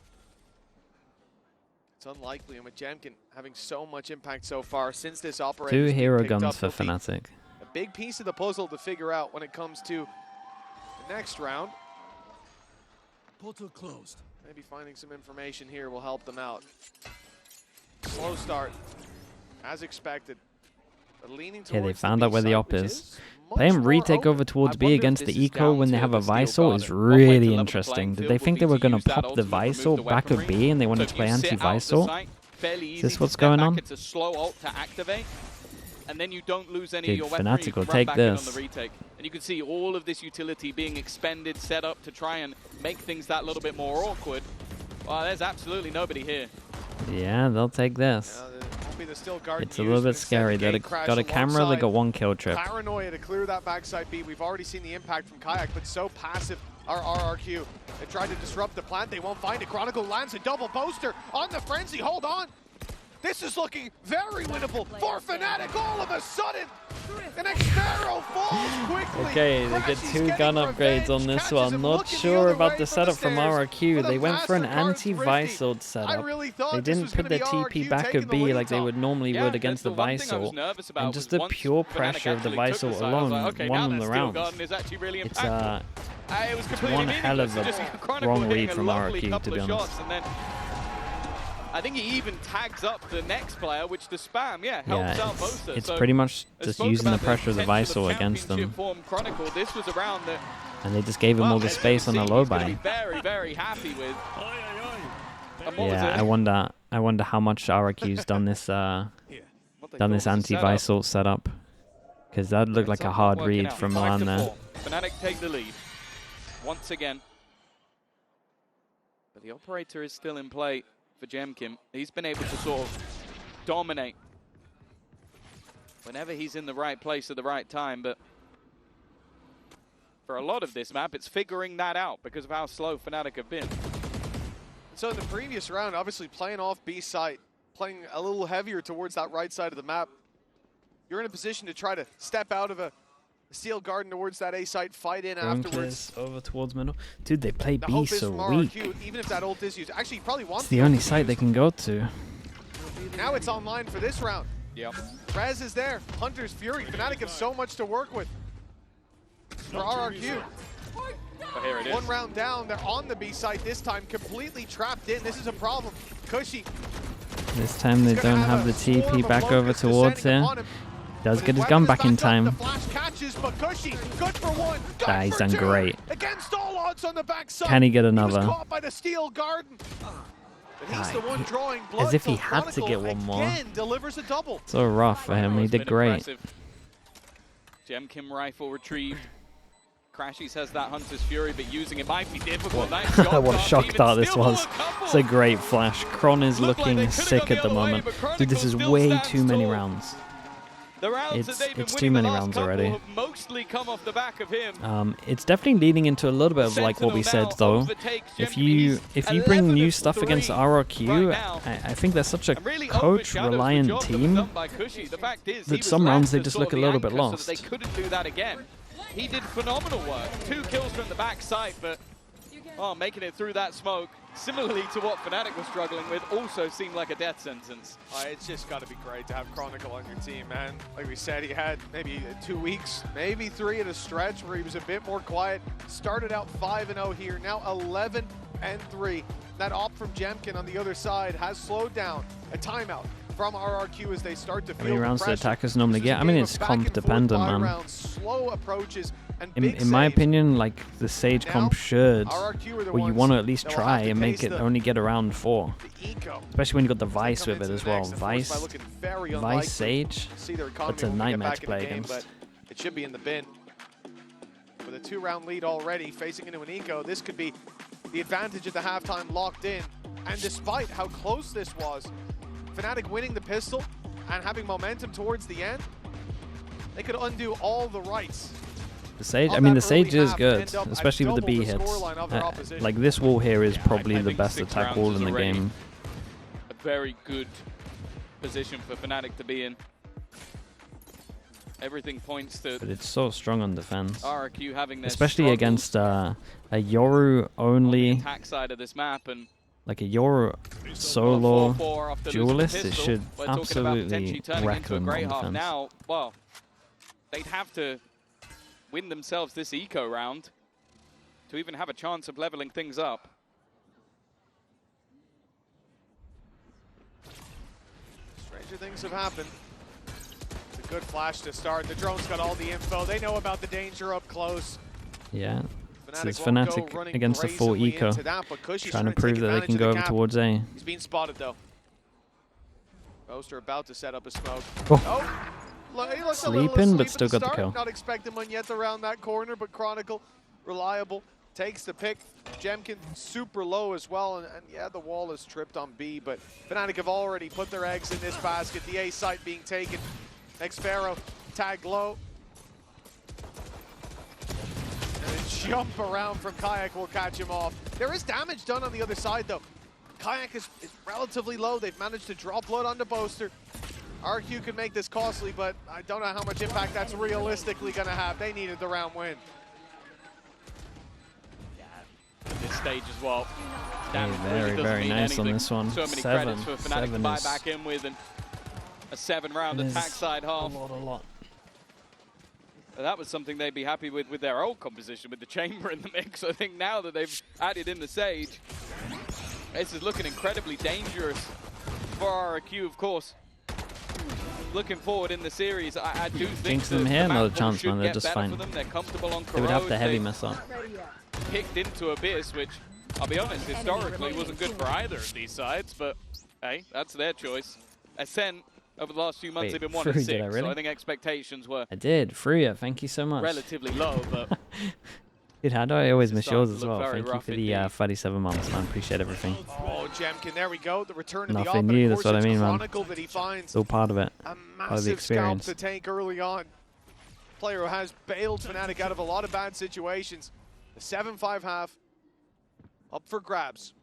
Speaker 3: It's unlikely, and with Jemkin having so much impact so far since this operation.
Speaker 2: 2 hero guns for Fnatic.
Speaker 3: A big piece of the puzzle to figure out when it comes to the next round.
Speaker 4: Portal closed.
Speaker 3: Maybe finding some information here will help them out. Slow start, as expected. But leaning
Speaker 2: Yeah, they
Speaker 3: towards the
Speaker 2: found
Speaker 3: B
Speaker 2: out where the
Speaker 3: side,
Speaker 2: op
Speaker 3: which
Speaker 2: is.
Speaker 3: much
Speaker 2: Playing
Speaker 3: more
Speaker 2: retake
Speaker 3: open.
Speaker 2: over towards
Speaker 1: I
Speaker 2: B
Speaker 1: wonder if
Speaker 2: against
Speaker 1: this
Speaker 2: the
Speaker 1: is
Speaker 2: eco
Speaker 1: down
Speaker 2: when they
Speaker 1: to
Speaker 2: have
Speaker 1: the
Speaker 2: a
Speaker 1: Steel
Speaker 2: Visor
Speaker 1: Guard.
Speaker 2: is
Speaker 1: One way to
Speaker 2: really
Speaker 1: level the
Speaker 2: interesting.
Speaker 1: playing
Speaker 2: Did
Speaker 1: field
Speaker 2: they
Speaker 1: will
Speaker 2: think
Speaker 1: be
Speaker 2: they
Speaker 1: to
Speaker 2: were going
Speaker 1: use
Speaker 2: to
Speaker 1: that
Speaker 2: pop the
Speaker 1: ultimate to remove
Speaker 2: Visor
Speaker 1: the
Speaker 2: back of
Speaker 1: weaponry.
Speaker 2: B and they
Speaker 1: So
Speaker 2: wanted
Speaker 1: if
Speaker 2: to
Speaker 1: you
Speaker 2: play
Speaker 1: sit out the
Speaker 2: anti-Visor?
Speaker 1: site, fairly easy
Speaker 2: this
Speaker 1: to
Speaker 2: what's
Speaker 1: step
Speaker 2: going
Speaker 1: back.
Speaker 2: on?
Speaker 1: It's a slow ult to activate, and then you don't lose any
Speaker 2: Dude,
Speaker 1: of your weaponry.
Speaker 2: Fnatic
Speaker 1: You
Speaker 2: will
Speaker 1: can run
Speaker 2: take
Speaker 1: back in on
Speaker 2: this.
Speaker 1: the retake. And you can see all of this utility being expended, set up to try and make things that little bit more awkward. Well, there's absolutely nobody here.
Speaker 2: Yeah, they'll take this.
Speaker 3: The Steel Guard
Speaker 2: It's a little bit scary. They got a camera, they got 1 kill trip.
Speaker 3: Paranoia to clear that backside beat. We've already seen the impact from Kayak, but so passive are RRQ. They tried to disrupt the plant. They won't find it. Chronicle lands a double poster on the frenzy. Hold on. This is looking very winnable for Fnatic. All of a sudden, an Xero falls quickly.
Speaker 2: Okay, they get
Speaker 3: Crashy's
Speaker 2: 2
Speaker 3: getting
Speaker 2: gun upgrades
Speaker 3: revenge,
Speaker 2: on this
Speaker 3: catches
Speaker 2: one.
Speaker 3: him
Speaker 2: Not
Speaker 3: looking the
Speaker 2: sure
Speaker 3: other
Speaker 2: about
Speaker 3: way
Speaker 2: the
Speaker 3: for
Speaker 2: setup from
Speaker 3: stairs.
Speaker 2: RRQ.
Speaker 3: But
Speaker 2: They
Speaker 3: the
Speaker 2: went for an
Speaker 3: MasterCard's
Speaker 2: anti-Visor
Speaker 3: thrifty. I
Speaker 2: setup.
Speaker 3: really thought
Speaker 2: They
Speaker 3: this
Speaker 2: didn't
Speaker 3: was
Speaker 2: put
Speaker 3: gonna
Speaker 2: their
Speaker 3: be
Speaker 2: TP
Speaker 3: RRQ
Speaker 2: back
Speaker 3: taking
Speaker 2: of
Speaker 3: the
Speaker 2: B
Speaker 3: lead,
Speaker 2: like they
Speaker 3: Tom.
Speaker 2: would normally
Speaker 1: Yeah,
Speaker 2: would against the
Speaker 1: one thing I
Speaker 2: Visor.
Speaker 1: was nervous about
Speaker 2: And
Speaker 1: was
Speaker 2: just the
Speaker 1: once
Speaker 2: pure
Speaker 1: Fnatic
Speaker 2: pressure of the
Speaker 1: actually took
Speaker 2: Visor
Speaker 1: the side, I was
Speaker 2: alone
Speaker 1: like, okay,
Speaker 2: won
Speaker 1: now
Speaker 2: them
Speaker 1: that
Speaker 2: the
Speaker 1: Steel
Speaker 2: rounds.
Speaker 1: Garden is actually really
Speaker 2: It's
Speaker 1: impactful. It was completely
Speaker 2: one hell of
Speaker 1: meaningless.
Speaker 2: a
Speaker 1: Just Chronicle
Speaker 2: wrong
Speaker 1: hitting
Speaker 2: read
Speaker 1: a
Speaker 2: from
Speaker 1: lovely
Speaker 2: RRQ,
Speaker 1: couple
Speaker 2: to
Speaker 1: of
Speaker 2: be honest.
Speaker 1: shots, and then I think he even tags up the next player, which the spam, helps out Bosa.
Speaker 2: It's
Speaker 1: so
Speaker 2: pretty much
Speaker 1: I
Speaker 2: just
Speaker 1: spoke
Speaker 2: using the
Speaker 1: about
Speaker 2: pressure of the
Speaker 1: potential
Speaker 2: Visor against them.
Speaker 1: championship form Chronicle. This was a round that,
Speaker 2: And they just gave him all the
Speaker 1: as you
Speaker 2: space
Speaker 1: can
Speaker 2: on a
Speaker 1: see,
Speaker 2: low
Speaker 1: he's gonna
Speaker 2: buy.
Speaker 1: be very, very happy with. And what was
Speaker 2: Yeah,
Speaker 1: it?
Speaker 2: I wonder how much RRQ's done this
Speaker 1: What they
Speaker 2: done
Speaker 1: thought
Speaker 2: this
Speaker 1: was a setup.
Speaker 2: anti-Visor setup. Because that looked like
Speaker 1: It's
Speaker 2: a
Speaker 1: not
Speaker 2: hard
Speaker 1: working
Speaker 2: read
Speaker 1: out.
Speaker 2: from
Speaker 1: 5
Speaker 2: Milan
Speaker 1: to
Speaker 2: there.
Speaker 1: 4. Fnatic take the lead once again. But the operator is still in play for Jemkin. He's been able to sort of dominate whenever he's in the right place at the right time, but for a lot of this map, it's figuring that out because of how slow Fnatic have been.
Speaker 3: So in the previous round, obviously playing off B site, playing a little heavier towards that right side of the map, you're in a position to try to step out of a Steel Garden towards that A site, fight in afterwards.
Speaker 2: Over towards middle. Dude, they play
Speaker 3: The
Speaker 2: B
Speaker 3: hope is
Speaker 2: so
Speaker 3: from
Speaker 2: weak.
Speaker 3: RRQ, even if that ult is used. Actually, you probably want
Speaker 2: It's the only site they
Speaker 3: used.
Speaker 2: can go to.
Speaker 3: Now it's online for this round.
Speaker 1: Yep.
Speaker 3: Rez is there. Hunter's Fury. Fnatic have so much to work with. For RRQ,
Speaker 1: But here it is.
Speaker 3: one round down. They're on the B site this time, completely trapped in. This is a problem. Cushy.
Speaker 2: This time they
Speaker 3: He's gonna
Speaker 2: don't have the
Speaker 3: a swarm
Speaker 2: TP
Speaker 3: of
Speaker 2: back over
Speaker 3: locusts
Speaker 2: towards
Speaker 3: descending
Speaker 2: here.
Speaker 3: upon him.
Speaker 2: Does
Speaker 3: But
Speaker 2: get his
Speaker 3: weapon
Speaker 2: gun
Speaker 3: is
Speaker 2: back in
Speaker 3: up.
Speaker 2: time.
Speaker 3: The flash catches, but Cushy, good for one. Good
Speaker 2: He's
Speaker 3: for
Speaker 2: done
Speaker 3: two.
Speaker 2: great.
Speaker 3: Against all odds on the backside.
Speaker 2: Can he get
Speaker 3: He
Speaker 2: another?
Speaker 3: was caught by the Steel Garden. But he's the one drawing blood.
Speaker 2: As if he
Speaker 3: so
Speaker 2: had to
Speaker 3: Chronicle
Speaker 2: get one more.
Speaker 3: Again delivers a double.
Speaker 2: So rough for him. He
Speaker 1: It's
Speaker 2: did
Speaker 1: been
Speaker 2: great.
Speaker 1: impressive. Jemkin rifle retrieved. Crashies has that Hunter's Fury, but using it might be difficult. Nice shot,
Speaker 2: What a shock
Speaker 1: even
Speaker 2: dart this
Speaker 1: still
Speaker 2: was.
Speaker 1: a couple.
Speaker 2: It's a great flash. Kron is
Speaker 1: Looked like they
Speaker 2: looking
Speaker 1: could've
Speaker 2: sick
Speaker 1: gone
Speaker 2: at
Speaker 1: the
Speaker 2: the
Speaker 1: other way,
Speaker 2: moment.
Speaker 1: but Chronicle
Speaker 2: Dude, this is
Speaker 1: still
Speaker 2: way
Speaker 1: stands
Speaker 2: too many
Speaker 1: tall.
Speaker 2: rounds.
Speaker 1: The rounds that they've been
Speaker 2: It's too
Speaker 1: winning
Speaker 2: many
Speaker 1: the last
Speaker 2: rounds
Speaker 1: couple
Speaker 2: already.
Speaker 1: have mostly come off the back of him.
Speaker 2: It's definitely leading into a little bit of like what we said
Speaker 1: Sentinel
Speaker 2: though.
Speaker 1: now overtakes
Speaker 2: If
Speaker 1: Jemkin.
Speaker 2: you
Speaker 1: He's
Speaker 2: bring
Speaker 1: 11
Speaker 2: new
Speaker 1: of
Speaker 2: stuff
Speaker 1: 3
Speaker 2: against RRQ,
Speaker 1: right now.
Speaker 2: I think they're such a
Speaker 1: And really
Speaker 2: coach
Speaker 1: overshadows the
Speaker 2: reliant
Speaker 1: job that was
Speaker 2: team.
Speaker 1: done by Cushy. The fact is,
Speaker 2: that
Speaker 1: he was
Speaker 2: some rounds they
Speaker 1: left as
Speaker 2: just
Speaker 1: sort
Speaker 2: look a
Speaker 1: of the
Speaker 2: little bit
Speaker 1: anchor
Speaker 2: lost.
Speaker 1: So that they couldn't do that again. He did phenomenal work. 2 kills from the backside, but making it through that smoke, similarly to what Fnatic was struggling with, also seemed like a death sentence.
Speaker 3: It's just got to be great to have Chronicle on your team, man. Like we said, he had maybe 2 weeks, maybe 3 at a stretch where he was a bit more quiet. Started out 5-0 here, now 11-3. That op from Jemkin on the other side has slowed down. A timeout from RRQ as they start to feel
Speaker 2: How many
Speaker 3: the
Speaker 2: rounds do
Speaker 3: pressure.
Speaker 2: attackers normally
Speaker 3: This is a
Speaker 2: get? I mean,
Speaker 3: game
Speaker 2: it's
Speaker 3: of back
Speaker 2: comp
Speaker 3: and forth
Speaker 2: dependent,
Speaker 3: buy
Speaker 2: man.
Speaker 3: rounds, slow approaches, and
Speaker 2: In
Speaker 3: big
Speaker 2: my
Speaker 3: saves.
Speaker 2: opinion, like the Sage
Speaker 3: Now,
Speaker 2: comp should,
Speaker 3: RRQ are the
Speaker 2: where you
Speaker 3: ones
Speaker 2: want to at least
Speaker 3: that will
Speaker 2: try
Speaker 3: have to
Speaker 2: and make
Speaker 3: pace
Speaker 2: it
Speaker 3: the-
Speaker 2: only get around 4.
Speaker 3: The eco.
Speaker 2: Especially when you got the
Speaker 3: They
Speaker 2: Vice
Speaker 3: come
Speaker 2: with it
Speaker 3: into
Speaker 2: as
Speaker 3: the
Speaker 2: well.
Speaker 3: next, and Force by
Speaker 2: Vice,
Speaker 3: looking very unlikely.
Speaker 2: Vice Sage.
Speaker 3: See their economy
Speaker 2: That's a
Speaker 3: when we get
Speaker 2: nightmare
Speaker 3: back
Speaker 2: to
Speaker 3: in the
Speaker 2: play
Speaker 3: game,
Speaker 2: against.
Speaker 3: but it should be in the bin. With a 2-round lead already, facing into an eco, this could be the advantage at the halftime locked in. And despite how close this was, Fnatic winning the pistol and having momentum towards the end, they could undo all the rights
Speaker 2: The Sage,
Speaker 3: on
Speaker 2: I mean,
Speaker 3: that
Speaker 2: the Sage
Speaker 3: early
Speaker 2: is
Speaker 3: half
Speaker 2: good,
Speaker 3: end up at
Speaker 2: especially with the
Speaker 3: double
Speaker 2: B
Speaker 3: the
Speaker 2: hits.
Speaker 3: scoreline of their opposition.
Speaker 2: Like this wall here is
Speaker 1: Yeah,
Speaker 2: probably
Speaker 1: I
Speaker 2: the
Speaker 1: think
Speaker 2: best
Speaker 1: 6
Speaker 2: attack
Speaker 1: rounds
Speaker 2: wall
Speaker 1: is
Speaker 2: in the
Speaker 1: already
Speaker 2: game.
Speaker 1: A very good position for Fnatic to be in. Everything points to
Speaker 2: But it's so strong on defense.
Speaker 1: RRQ having their
Speaker 2: Especially
Speaker 1: struggles
Speaker 2: against a Yoru
Speaker 1: on the
Speaker 2: only,
Speaker 1: attack side of this map, and
Speaker 2: like a Yoru
Speaker 1: well, a
Speaker 2: solo
Speaker 1: 4-4 after losing the
Speaker 2: duelist, it
Speaker 1: pistol.
Speaker 2: should
Speaker 1: We're talking about potentially
Speaker 2: absolutely
Speaker 1: turning
Speaker 2: wreck
Speaker 1: into a
Speaker 2: them
Speaker 1: grey
Speaker 2: on
Speaker 1: half
Speaker 2: defense.
Speaker 1: now. Well, they'd have to win themselves this eco round to even have a chance of leveling things up.
Speaker 3: Stranger things have happened. It's a good flash to start. The drone's got all the info. They know about the danger up close.
Speaker 2: Yeah. This is
Speaker 3: won't go
Speaker 2: Fnatic
Speaker 3: running
Speaker 2: against a full
Speaker 3: brazenly
Speaker 2: eco,
Speaker 3: into that, but Cushy's
Speaker 2: trying to
Speaker 3: take
Speaker 2: prove that they
Speaker 3: advantage
Speaker 2: can
Speaker 3: of the
Speaker 2: go over
Speaker 3: gap.
Speaker 2: towards A.
Speaker 3: He's being spotted though. Boaster about to set up a smoke.
Speaker 2: Oh.
Speaker 3: He looks a little
Speaker 2: Sleeping, but
Speaker 3: asleep
Speaker 2: still
Speaker 3: at the
Speaker 2: got the
Speaker 3: start.
Speaker 2: kill.
Speaker 3: Not expecting one yet around that corner, but Chronicle, reliable, takes the pick. Jemkin super low as well, and yeah, the wall is tripped on B, but Fnatic have already put their eggs in this basket. The A site being taken. Xpharaoh tagged low. And a jump around from Kayak will catch him off. There is damage done on the other side though. Kayak is relatively low. They've managed to draw blood onto Boaster. RQ could make this costly, but I don't know how much impact that's realistically going to have. They needed the round win.
Speaker 1: At this stage as well.
Speaker 2: Hey,
Speaker 1: Damage really
Speaker 2: very
Speaker 1: doesn't mean
Speaker 2: nice on
Speaker 1: anything.
Speaker 2: this one.
Speaker 1: So many
Speaker 2: Seven.
Speaker 1: credits for Fnatic to
Speaker 2: Seven
Speaker 1: buy
Speaker 2: is
Speaker 1: back in with, and a 7-round
Speaker 2: is
Speaker 1: attack side half.
Speaker 2: a lot.
Speaker 1: That was something they'd be happy with their old composition, with the chamber in the mix. I think now that they've added in the Sage, this is looking incredibly dangerous for RRQ, of course. Looking forward in the series, I do think
Speaker 2: Jinx
Speaker 1: that
Speaker 2: them here,
Speaker 1: the
Speaker 2: another
Speaker 1: map
Speaker 2: chance,
Speaker 1: should
Speaker 2: man. They're
Speaker 1: get
Speaker 2: just
Speaker 1: better
Speaker 2: fine.
Speaker 1: for them. They're comfortable on
Speaker 2: They would have
Speaker 1: Corrode.
Speaker 2: the heavy
Speaker 1: They've
Speaker 2: mess up.
Speaker 1: picked into Abyss, which, I'll be honest, historically wasn't good for either of these sides, but hey, that's their choice. Ascent, over the last few months,
Speaker 2: Wait,
Speaker 1: they've been 1 and
Speaker 2: Free,
Speaker 1: 6,
Speaker 2: did I really?
Speaker 1: so I think expectations were
Speaker 2: I did. Fruya, thank you so much.
Speaker 1: relatively low, but
Speaker 2: Dude, how do I always
Speaker 1: It's
Speaker 2: miss
Speaker 1: starting
Speaker 2: yours
Speaker 1: to
Speaker 2: as
Speaker 1: look
Speaker 2: well?
Speaker 1: very
Speaker 2: Thank you
Speaker 1: rough
Speaker 2: for the
Speaker 1: indeed.
Speaker 2: 37 months, man. Appreciate everything.
Speaker 3: Oh, Jemkin, there we go. The return of the
Speaker 2: Nothing
Speaker 3: op,
Speaker 2: new,
Speaker 3: and of
Speaker 2: that's
Speaker 3: course
Speaker 2: what I
Speaker 3: it's
Speaker 2: mean, man.
Speaker 3: Chronicle that he finds.
Speaker 2: It's all part of it.
Speaker 3: A
Speaker 2: of the
Speaker 3: massive scalp
Speaker 2: experience.
Speaker 3: to tank early on. Player who has bailed Fnatic out of a lot of bad situations. The 7-5 half up for grabs.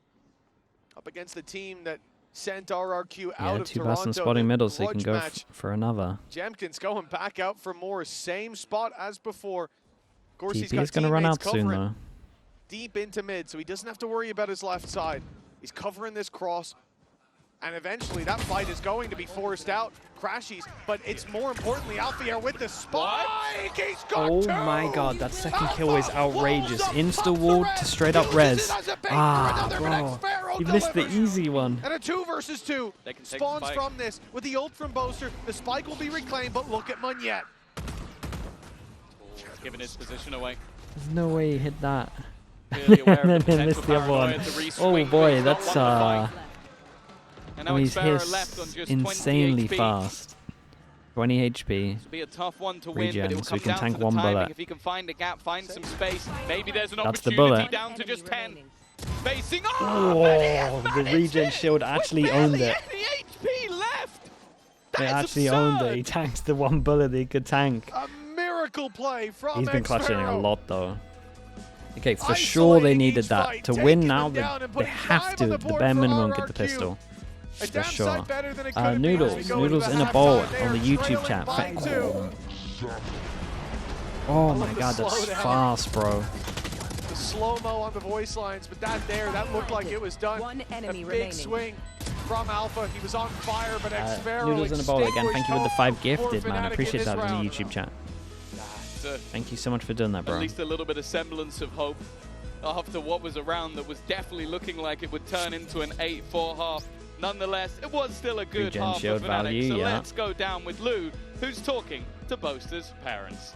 Speaker 3: Up against the team that sent RRQ out
Speaker 2: Yeah,
Speaker 3: of
Speaker 2: two
Speaker 3: Toronto.
Speaker 2: Boston spotting
Speaker 3: the
Speaker 2: middle so you can
Speaker 3: grudge
Speaker 2: go
Speaker 3: match.
Speaker 2: for another.
Speaker 3: Jemkin's going back out for more. Same spot as before. Of course, he's
Speaker 2: TP
Speaker 3: got
Speaker 2: is going to run out
Speaker 3: teammates
Speaker 2: soon,
Speaker 3: covering
Speaker 2: though.
Speaker 3: deep into mid, so he doesn't have to worry about his left side. He's covering this cross, and eventually that fight is going to be forced out. Crashies, but it's more importantly Alfier with the spike. He's got
Speaker 2: Oh
Speaker 3: two!
Speaker 2: my god, that second kill is
Speaker 3: Alpha
Speaker 2: outrageous.
Speaker 3: walls up
Speaker 2: Insta
Speaker 3: top
Speaker 2: wall
Speaker 3: for
Speaker 2: to
Speaker 3: Res.
Speaker 2: straight up
Speaker 3: Uses
Speaker 2: res.
Speaker 3: it as a bait for
Speaker 2: Ah,
Speaker 3: another,
Speaker 2: bro.
Speaker 3: but Xpharaoh
Speaker 2: You missed the
Speaker 3: delivers.
Speaker 2: easy one.
Speaker 3: And a 2 versus 2
Speaker 1: They can take the
Speaker 3: spawns
Speaker 1: spike.
Speaker 3: from this with the ult from Boaster. The spike will be reclaimed, but look at Munyet.
Speaker 1: giving his position away.
Speaker 2: There's no way he hit that.
Speaker 1: Clearly aware
Speaker 2: And
Speaker 1: of the
Speaker 2: then missed
Speaker 1: potential
Speaker 2: the other one.
Speaker 1: paranoia to
Speaker 2: Oh
Speaker 1: re-swing, but
Speaker 2: boy,
Speaker 1: he's not
Speaker 2: that's
Speaker 1: won the fight. And now
Speaker 2: he's
Speaker 1: Xpharaoh left on
Speaker 2: his
Speaker 1: just
Speaker 2: insanely
Speaker 1: 20 HP.
Speaker 2: fast. 20 HP.
Speaker 1: It'll be a tough one to win, but
Speaker 2: Regen,
Speaker 1: it'll
Speaker 2: so
Speaker 1: come
Speaker 2: he can
Speaker 1: down
Speaker 2: tank
Speaker 1: to the
Speaker 2: one
Speaker 1: timing.
Speaker 2: bullet.
Speaker 1: If he can find a gap, find some space, maybe there's an
Speaker 2: That's the
Speaker 1: opportunity
Speaker 2: bullet.
Speaker 1: down to just 10. Facing,
Speaker 2: Oh, the regen shield actually owned it.
Speaker 1: Any HP left.
Speaker 2: They
Speaker 1: That is
Speaker 2: actually owned it.
Speaker 1: absurd.
Speaker 2: He tanked the one bullet he could tank.
Speaker 3: A miracle play from
Speaker 2: He's been clutching a
Speaker 3: Xpharaoh.
Speaker 2: lot though. Okay, for sure they
Speaker 3: Isolating
Speaker 2: needed
Speaker 3: each
Speaker 2: that.
Speaker 3: fight,
Speaker 2: To
Speaker 3: taking
Speaker 2: win
Speaker 3: them
Speaker 2: now,
Speaker 3: down and
Speaker 2: they
Speaker 3: putting
Speaker 2: have
Speaker 3: 5
Speaker 2: to,
Speaker 3: on
Speaker 2: the
Speaker 3: board
Speaker 2: bare
Speaker 3: for
Speaker 2: minimum, get the
Speaker 3: RRQ.
Speaker 2: pistol.
Speaker 3: A
Speaker 2: For
Speaker 3: downside
Speaker 2: sure.
Speaker 3: better than it could have been as we
Speaker 2: Noodles.
Speaker 3: go into
Speaker 2: Noodles
Speaker 3: the
Speaker 2: in a bowl
Speaker 3: halftime. They
Speaker 2: on the
Speaker 3: are
Speaker 2: YouTube
Speaker 3: trailing
Speaker 2: chat.
Speaker 3: by 2.
Speaker 2: Oh my
Speaker 3: the
Speaker 2: god, that's
Speaker 3: slowdown.
Speaker 2: fast, bro.
Speaker 3: The slow-mo on the voice lines, but that looked like it was done.
Speaker 5: One enemy
Speaker 3: a big
Speaker 5: remaining.
Speaker 3: swing from Alpha. He was on fire, but Xpharaoh
Speaker 2: Noodles in a bowl again. Thank you for the 5
Speaker 3: for
Speaker 2: gifted, man. I
Speaker 3: Fnatic in
Speaker 2: appreciate
Speaker 3: this
Speaker 2: that in
Speaker 3: round.
Speaker 2: the YouTube chat.
Speaker 1: So,
Speaker 2: Thank you so much for doing that,
Speaker 1: at
Speaker 2: bro.
Speaker 1: least a little bit of semblance of hope after what was a round that was definitely looking like it would turn into an 8-4 half. Nonetheless, it was still a good
Speaker 2: Regen
Speaker 1: half
Speaker 2: shield
Speaker 1: for Fnatic,
Speaker 2: value,
Speaker 1: so
Speaker 2: yeah.
Speaker 1: let's go down with Lou, who's talking to Boaster's parents.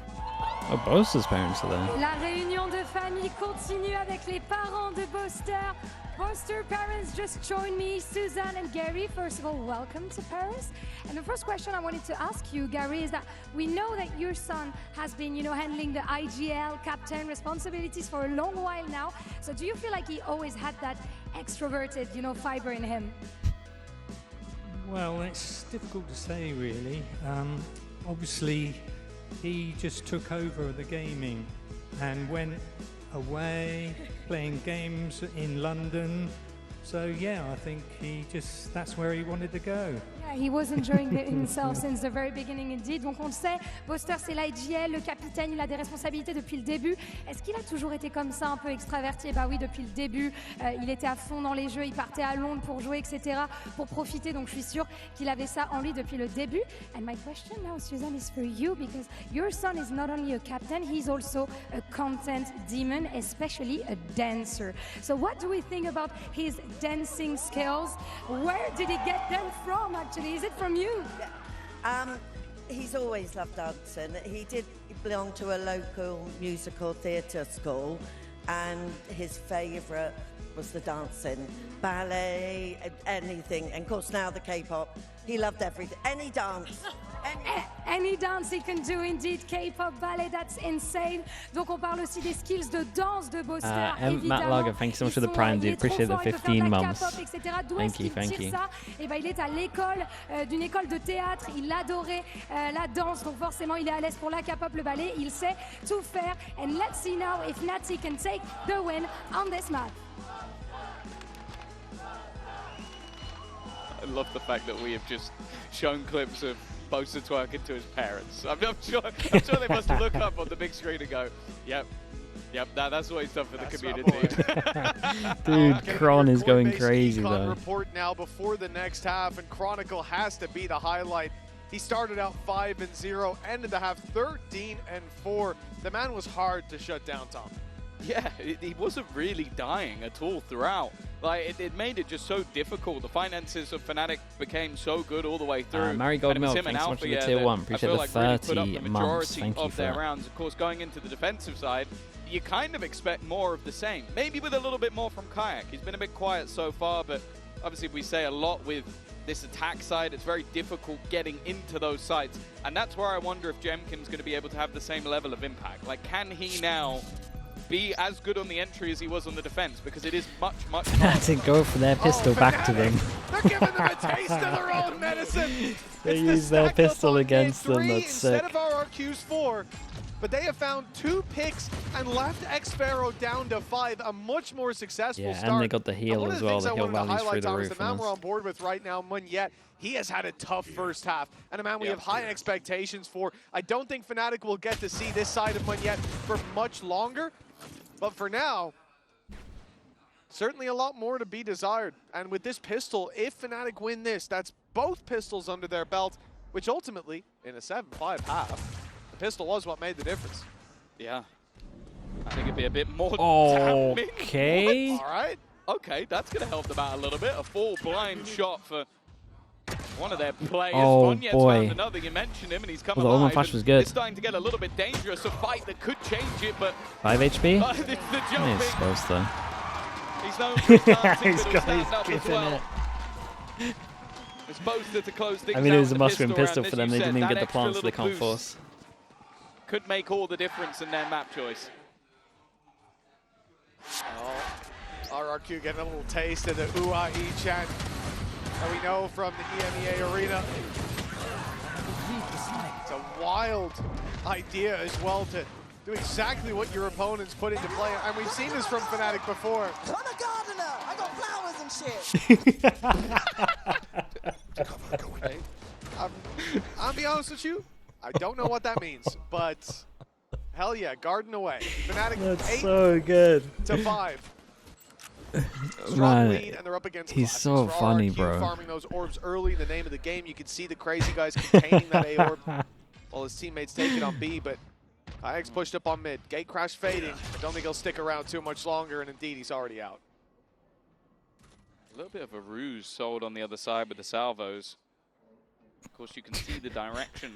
Speaker 2: Oh, Boaster's parents are there.
Speaker 6: La réunion de famille continue avec les parents de Boaster. Boaster parents just joined me, Suzanne and Gary. First of all, welcome to Paris. And the first question I wanted to ask you, Gary, is that we know that your son has been, handling the IGL captain responsibilities for a long while now. So do you feel like he always had that extroverted, fiber in him?
Speaker 7: Well, it's difficult to say, really. Obviously,
Speaker 5: he just took over the gaming and went away playing games in London. So yeah, I think that's where he wanted to go.
Speaker 6: Yeah, he was enjoying himself since the very beginning indeed. Donc on le sait, Boster c'est l'IGL, le capitaine, il a des responsabilités depuis le début. Est-ce qu'il a toujours été comme ça, un peu extraverti? Bah oui, depuis le début, il était à fond dans les jeux, il partait à Londres pour jouer, etc., pour profiter. Donc je suis sûre qu'il avait ça en lui depuis le début. And my question now, Suzanne, is for you, because your son is not only a captain, he's also a content demon, especially a dancer. So what do we think about his dancing skills? Where did he get them from, actually? Is it from you?
Speaker 7: He's always loved dancing. He belong to a local musical theatre school, and his favourite was the dancing, ballet, anything. And of course now the K-pop. He loved everything, any dance.
Speaker 6: Any dance he can do, indeed. K-pop, ballet, that's insane. Donc on parle aussi des skills de danse de Boster.
Speaker 2: Matt Lager, thank you so much for the prime, dude. Appreciate the 15 months. Thank you.
Speaker 6: Et ben, il est à l'école, d'une école de théâtre. Il adorait la danse, donc forcément il est à l'aise pour la K-pop, le ballet. Il sait tout faire. And let's see now if Fnatic can take the win on this map.
Speaker 1: I love the fact that we have just shown clips of Boster twerking to his parents. I'm sure they must look up on the big screen and go, yep, that's what he's done for the community.
Speaker 2: Dude, Kron is going crazy though.
Speaker 3: Report now before the next half, and Chronicle has to be the highlight. He started out 5-0, ended the half 13-4. The man was hard to shut down, Tom.
Speaker 1: Yeah, he wasn't really dying at all throughout. Like, it made it just so difficult. The finances of Fnatic became so good all the way through.
Speaker 2: Marigold Milk, thanks so much for the tier 1. Appreciate the 30 months. Thank you for
Speaker 1: their
Speaker 2: that.
Speaker 1: rounds. Of course, going into the defensive side, you kind of expect more of the same. Maybe with a little bit more from Kayak. He's been a bit quiet so far, but obviously we say a lot with this attack side. It's very difficult getting into those sites. And that's where I wonder if Jemkin's going to be able to have the same level of impact. Like, can he now be as good on the entry as he was on the defense, because it is much harder.
Speaker 2: To go for their pistol back to them.
Speaker 3: They're giving them a taste of their own medicine.
Speaker 2: They use their pistol against them. That's sick.
Speaker 3: Instead of RRQ's 4, but they have found 2 picks and left X-Pharaoh down to 5. A much more successful start.
Speaker 2: And they got the heal as well. The heal values through the roof.
Speaker 3: The man we're on board with right now, Munyet, he has had a tough first half, and a man we have high expectations for. I don't think Fnatic will get to see this side of Munyet for much longer. But for now, certainly a lot more to be desired. And with this pistol, if Fnatic win this, that's both pistols under their belt, which ultimately, in a 7-5 half, the pistol was what made the difference.
Speaker 1: Yeah. I think it'd be a bit more
Speaker 2: okay.
Speaker 1: All right. Okay, that's going to help them out a little bit. A full blind shot for one of their players. Munyet's found another. You mentioned him, and he's come alive.
Speaker 2: The Omen flash was good.
Speaker 1: It's starting to get a little bit dangerous. A fight that could change it, but
Speaker 2: 5 HP.
Speaker 1: He's
Speaker 2: supposed to.
Speaker 1: He's known for his dancing,
Speaker 2: He's
Speaker 1: got his well. It's Boster to close things
Speaker 2: I mean, it was
Speaker 1: out
Speaker 2: a must-win pistol for them. They didn't even get the plants, so they can't force.
Speaker 1: Could make all the difference in their map choice.
Speaker 3: Oh, RRQ getting a little taste of the UAE chant that we know from the EMEA arena. It's a wild idea as well to do exactly what your opponents put into play. And we've seen this from Fnatic before.
Speaker 7: I'm a gardener. I got flowers and shit.
Speaker 3: Okay. I'll be honest with you, I don't know what that means, but hell yeah, garden away. Fnatic
Speaker 2: That's so good.
Speaker 3: 8-5.
Speaker 2: Man,
Speaker 3: lead, and they're up against
Speaker 2: he's
Speaker 3: classics.
Speaker 2: so
Speaker 3: For
Speaker 2: funny,
Speaker 3: RRQ,
Speaker 2: bro.
Speaker 3: Farming those orbs early, the name of the game. You can see the crazy guys containing that A orb while his teammates take it on B, but Kayak's pushed up on mid. Gate crash fading. I don't think he'll stick around too much longer, and indeed, he's already out.
Speaker 1: A little bit of a ruse sold on the other side with the salvos. Of course, you can see the direction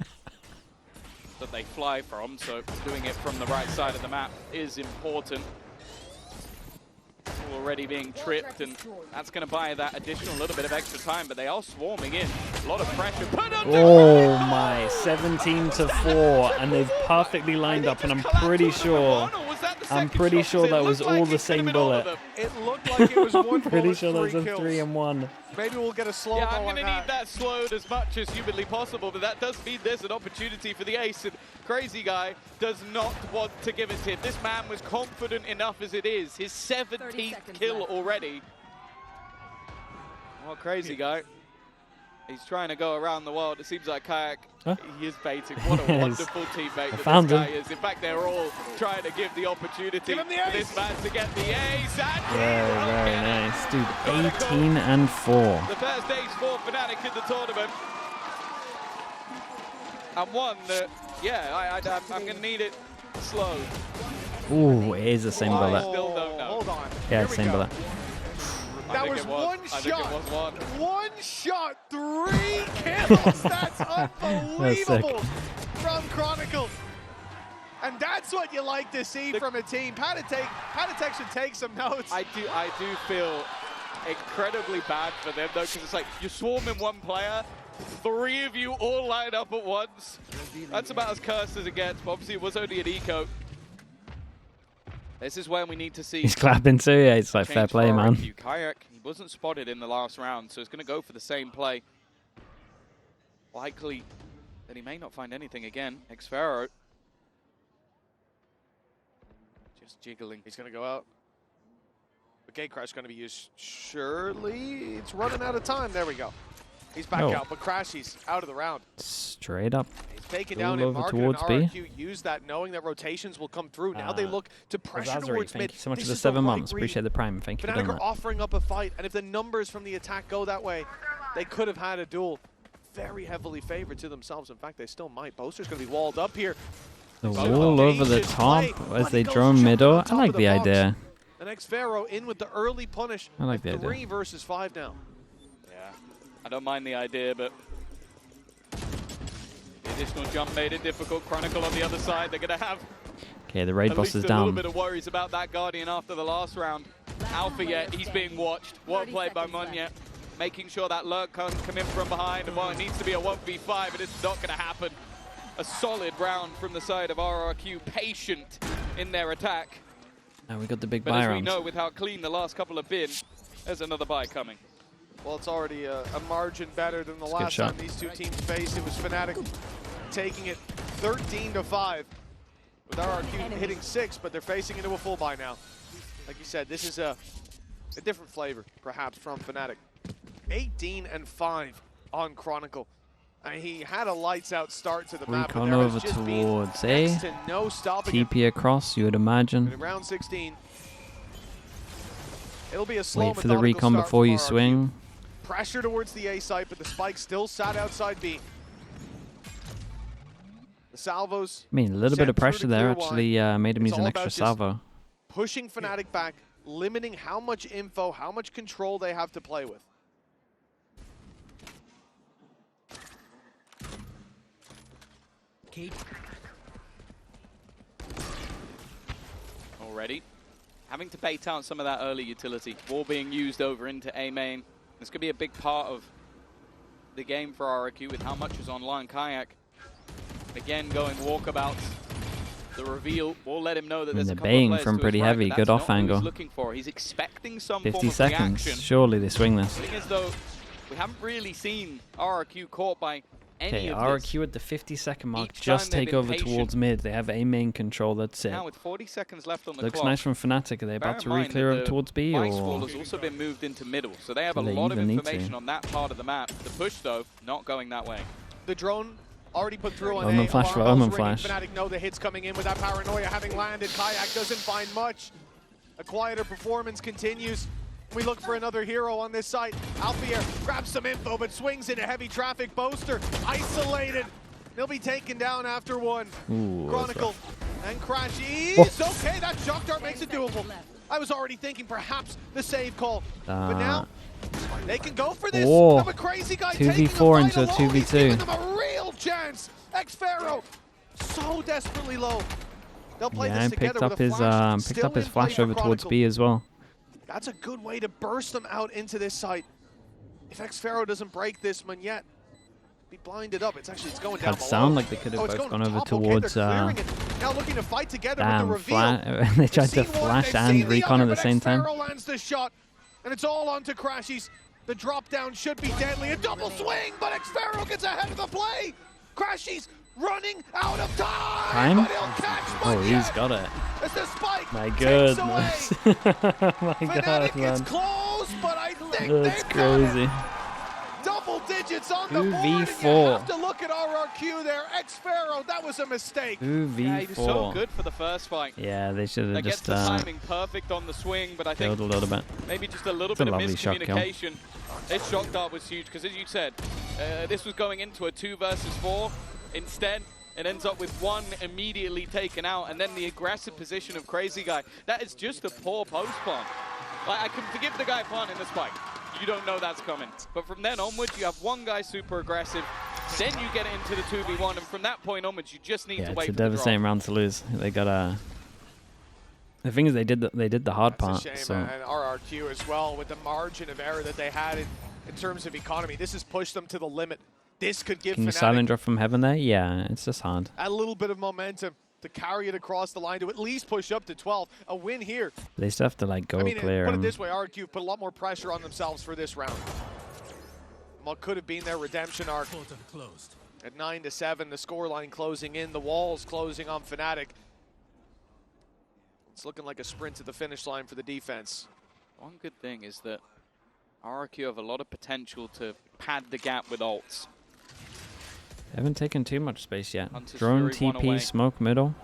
Speaker 1: that they fly from, so doing it from the right side of the map is important. Already being tripped, and that's going to buy that additional little bit of extra time, but they are swarming in. A lot of pressure.
Speaker 2: Oh my, 17-4, and they've perfectly lined up, and I'm pretty sure I'm pretty sure that was all the same bullet.
Speaker 3: It looked like it was one
Speaker 2: Pretty
Speaker 3: bullet,
Speaker 2: sure that was
Speaker 3: 3
Speaker 2: a
Speaker 3: kills.
Speaker 2: 3 and 1.
Speaker 3: Maybe we'll get a slow-mo
Speaker 1: Yeah, I'm
Speaker 3: on
Speaker 1: going to need that slowed as much as humanly possible, but that does mean there's an opportunity for the ace, and Crazy Guy does not want to give it to him. This man was confident enough as it is. His 17th kill already. Well, Crazy Guy. He's trying to go around the world. It seems like Kayak, he is baiting. What a wonderful teammate that this guy is. In fact, they're all trying to give the opportunity for this man to get the ace. And
Speaker 2: Very nice. Dude, 18 and 4.
Speaker 1: the first ace for Fnatic in the tournament. And one that, yeah, I'm going to need it slow.
Speaker 2: Ooh, it is the same
Speaker 1: I
Speaker 2: bullet.
Speaker 1: still don't know.
Speaker 3: Hold on.
Speaker 2: Yeah, it's the same bullet.
Speaker 3: That was one
Speaker 1: I
Speaker 3: shot.
Speaker 1: think it was one.
Speaker 3: One shot, 3 kills. That's unbelievable from Chronicle. And that's what you like to see from a team. Fnatic should take some notes.
Speaker 1: I do feel incredibly bad for them though, because it's like you're swarming one player, 3 of you all line up at once. That's about as cursed as it gets, but obviously it was only an eco. This is where we need to see.
Speaker 2: He's clapping too, yeah, it's like fair play, man.
Speaker 1: Kayak, he wasn't spotted in the last round, so he's going to go for the same play. Likely that he may not find anything again. Xfero just jiggling.
Speaker 3: He's going to go out. The gate crash is going to be used. Surely it's running out of time. There we go. He's back out, but Crashy's out of the round.
Speaker 2: Straight up.
Speaker 3: He's taken down in market, and RRQ used that knowing that rotations will come through. Now they look to pressure towards mid.
Speaker 2: Thank you so much for the 7 months. Appreciate the prime. Thank you for doing
Speaker 3: Fnatic are
Speaker 2: that.
Speaker 3: offering up a fight, and if the numbers from the attack go that way, they could have had a duel. Very heavily favored to themselves. In fact, they still might. Boaster's going to be walled up here.
Speaker 2: The wall over the top as they drone middle. I like the idea.
Speaker 3: The next Pharaoh in with the early punish.
Speaker 2: I like the idea.
Speaker 3: 3 versus 5 now.
Speaker 1: Yeah, I don't mind the idea, but the additional jump made it difficult. Chronicle on the other side, they're going to have
Speaker 2: Okay, the raid boss is
Speaker 1: a
Speaker 2: down.
Speaker 1: little bit of worries about that Guardian after the last round. Alpha yet, he's being watched. Well played by Munya, making sure that lurk can't come in from behind. Well, it needs to be a 1v5, but it's not going to happen. A solid round from the side of RRQ, patient in their attack.
Speaker 2: And we got the big
Speaker 1: But
Speaker 2: buy
Speaker 1: as we
Speaker 2: round.
Speaker 1: know, with how clean the last couple have been, there's another buy coming.
Speaker 3: Well, it's already a margin better than the last time these two teams faced. It was Fnatic taking it 13-5 with RRQ hitting 6, but they're facing into a full buy now. Like you said, this is a different flavor, perhaps, from Fnatic. 18-5 on Chronicle. He had a lights-out start to the map, but
Speaker 2: Recon
Speaker 3: there
Speaker 2: over
Speaker 3: has just
Speaker 2: towards
Speaker 3: been
Speaker 2: A.
Speaker 3: next to no stopping him.
Speaker 2: TP across, you would imagine.
Speaker 3: In round 16, it'll be a slow,
Speaker 2: Wait for the recon before you swing.
Speaker 3: Pressure towards the A site, but the spike still sat outside B. The salvos.
Speaker 2: I mean, a little bit of pressure there actually made him use an extra salvo.
Speaker 3: Pushing Fnatic back, limiting how much info, how much control they have to play with.
Speaker 1: Already having to bait out some of that early utility. Wall being used over into A main. This could be a big part of the game for RRQ with how much is online. Kayak, again, going walkabouts. The reveal will let him know that there's a couple of
Speaker 2: baying
Speaker 1: players
Speaker 2: from
Speaker 1: to his
Speaker 2: pretty
Speaker 1: right,
Speaker 2: heavy.
Speaker 1: but
Speaker 2: Good
Speaker 1: that's
Speaker 2: off
Speaker 1: not what
Speaker 2: angle.
Speaker 1: he's looking for. He's expecting some
Speaker 2: 50
Speaker 1: form of
Speaker 2: seconds.
Speaker 1: reaction.
Speaker 2: Surely they swing this.
Speaker 1: The thing is, though, we haven't really seen RRQ caught by any
Speaker 2: Okay,
Speaker 1: of
Speaker 2: RRQ
Speaker 1: this.
Speaker 2: at the 50-second mark.
Speaker 1: Each
Speaker 2: Just
Speaker 1: time they've
Speaker 2: take
Speaker 1: been
Speaker 2: over
Speaker 1: patient.
Speaker 2: towards mid. They have A main control. That's it.
Speaker 1: Now with 40 seconds left on the
Speaker 2: Looks
Speaker 1: clock.
Speaker 2: nice from Fnatic. Are they
Speaker 1: Bear
Speaker 2: about
Speaker 1: in
Speaker 2: to
Speaker 1: mind
Speaker 2: re-clear
Speaker 1: that
Speaker 2: over
Speaker 1: the
Speaker 2: towards B?
Speaker 1: Vice
Speaker 2: Or
Speaker 1: wall has also been moved into middle, so they have a
Speaker 2: Do they
Speaker 1: lot of
Speaker 2: even need
Speaker 1: information
Speaker 2: to?
Speaker 1: on that part of the map. The push, though, not going that way.
Speaker 3: The drone already put through on
Speaker 2: Omen
Speaker 3: A.
Speaker 2: flash for
Speaker 3: Alarm
Speaker 2: Omen
Speaker 3: bells ringing.
Speaker 2: flash.
Speaker 3: Fnatic know the hits coming in with that paranoia having landed. Kayak doesn't find much. A quieter performance continues. We look for another hero on this site. Alfier grabs some info, but swings into heavy traffic. Boaster isolated. He'll be taken down after one.
Speaker 2: Ooh,
Speaker 3: Chronicle and Crashies. Okay, that shock dart makes it doable. I was already thinking perhaps the save call, but now they can go for this.
Speaker 2: Oh,
Speaker 3: Have a Crazy Guy
Speaker 2: 2v4
Speaker 3: taking the fight
Speaker 2: into a
Speaker 3: alone.
Speaker 2: 2v2.
Speaker 3: He's giving them a real chance. Xfero so desperately low. They'll play
Speaker 2: yeah,
Speaker 3: this
Speaker 2: and
Speaker 3: together
Speaker 2: picked up
Speaker 3: with a
Speaker 2: his
Speaker 3: flash still in play
Speaker 2: flash
Speaker 3: for
Speaker 2: over towards
Speaker 3: Chronicle.
Speaker 2: B as well.
Speaker 3: That's a good way to burst them out into this site. If Xfero doesn't break this one yet, be blinded up. It's going down
Speaker 2: Had
Speaker 3: below.
Speaker 2: sound like they could have
Speaker 3: Oh, it's
Speaker 2: both
Speaker 3: going
Speaker 2: gone over
Speaker 3: top. Okay,
Speaker 2: towards.
Speaker 3: they're clearing it. Now looking to fight together with the reveal.
Speaker 2: They tried to
Speaker 3: They've seen one,
Speaker 2: flash
Speaker 3: they've
Speaker 2: and
Speaker 3: seen the
Speaker 2: recon
Speaker 3: other,
Speaker 2: at the
Speaker 3: but
Speaker 2: same time.
Speaker 3: X-Pharaoh lands the shot, and it's all onto Crashies. The drop down should be deadly. A double swing, but X-Pharaoh gets ahead of the play. Crashies running out of time, but he'll catch
Speaker 2: Oh,
Speaker 3: Munyet
Speaker 2: he's got it.
Speaker 3: as the spike
Speaker 2: My
Speaker 3: takes
Speaker 2: goodness.
Speaker 3: away.
Speaker 2: My
Speaker 3: Fnatic
Speaker 2: god,
Speaker 3: gets
Speaker 2: man.
Speaker 3: close, but I think
Speaker 2: That's
Speaker 3: they've got it.
Speaker 2: crazy.
Speaker 3: Double digits on the board, and you
Speaker 2: 2v4.
Speaker 3: have to look at RRQ there. X-Pharaoh, that was a mistake.
Speaker 2: 2v4.
Speaker 1: Yeah, he was so good for the first fight.
Speaker 2: Yeah, they should
Speaker 1: That
Speaker 2: have
Speaker 1: gets
Speaker 2: just
Speaker 1: the timing perfect on the swing, but I think
Speaker 2: killed a little bit.
Speaker 1: maybe just a little
Speaker 2: It's a
Speaker 1: bit of
Speaker 2: lovely shot kill.
Speaker 1: miscommunication. This shock dart was huge because, as you said, this was going into a 2 versus 4. Instead, it ends up with 1 immediately taken out, and then the aggressive position of Crazy Guy. That is just a poor post plant. Like, I can forgive the guy planting the spike. You don't know that's coming. But from then onwards, you have 1 guy super aggressive, then you get into the 2v1, and from that point onwards, you just need to wait
Speaker 2: It's a
Speaker 1: for the
Speaker 2: devastating
Speaker 1: drop.
Speaker 2: round to lose. They got a. The thing is, they did the hard part.
Speaker 3: That's a shame,
Speaker 2: So
Speaker 3: and RRQ as well, with the margin of error that they had in terms of economy. This has pushed them to the limit. This could give
Speaker 2: can you
Speaker 3: Fnatic
Speaker 2: silent drop from heaven there? Yeah, it's just hard.
Speaker 3: a little bit of momentum to carry it across the line to at least push up to 12. A win here.
Speaker 2: They still have to like go
Speaker 3: I mean,
Speaker 2: clear.
Speaker 3: put it this way, RRQ put a lot more pressure on themselves for this round. What could have been their redemption arc.
Speaker 4: Portal closed.
Speaker 3: At 9-7, the scoreline closing in, the walls closing on Fnatic. It's looking like a sprint to the finish line for the defense.
Speaker 1: One good thing is that RRQ have a lot of potential to pad the gap with ults.
Speaker 2: Haven't taken too much space yet.
Speaker 1: Hunter's
Speaker 2: Drone
Speaker 1: Fury, 1
Speaker 2: TP,
Speaker 1: away.
Speaker 2: smoke middle.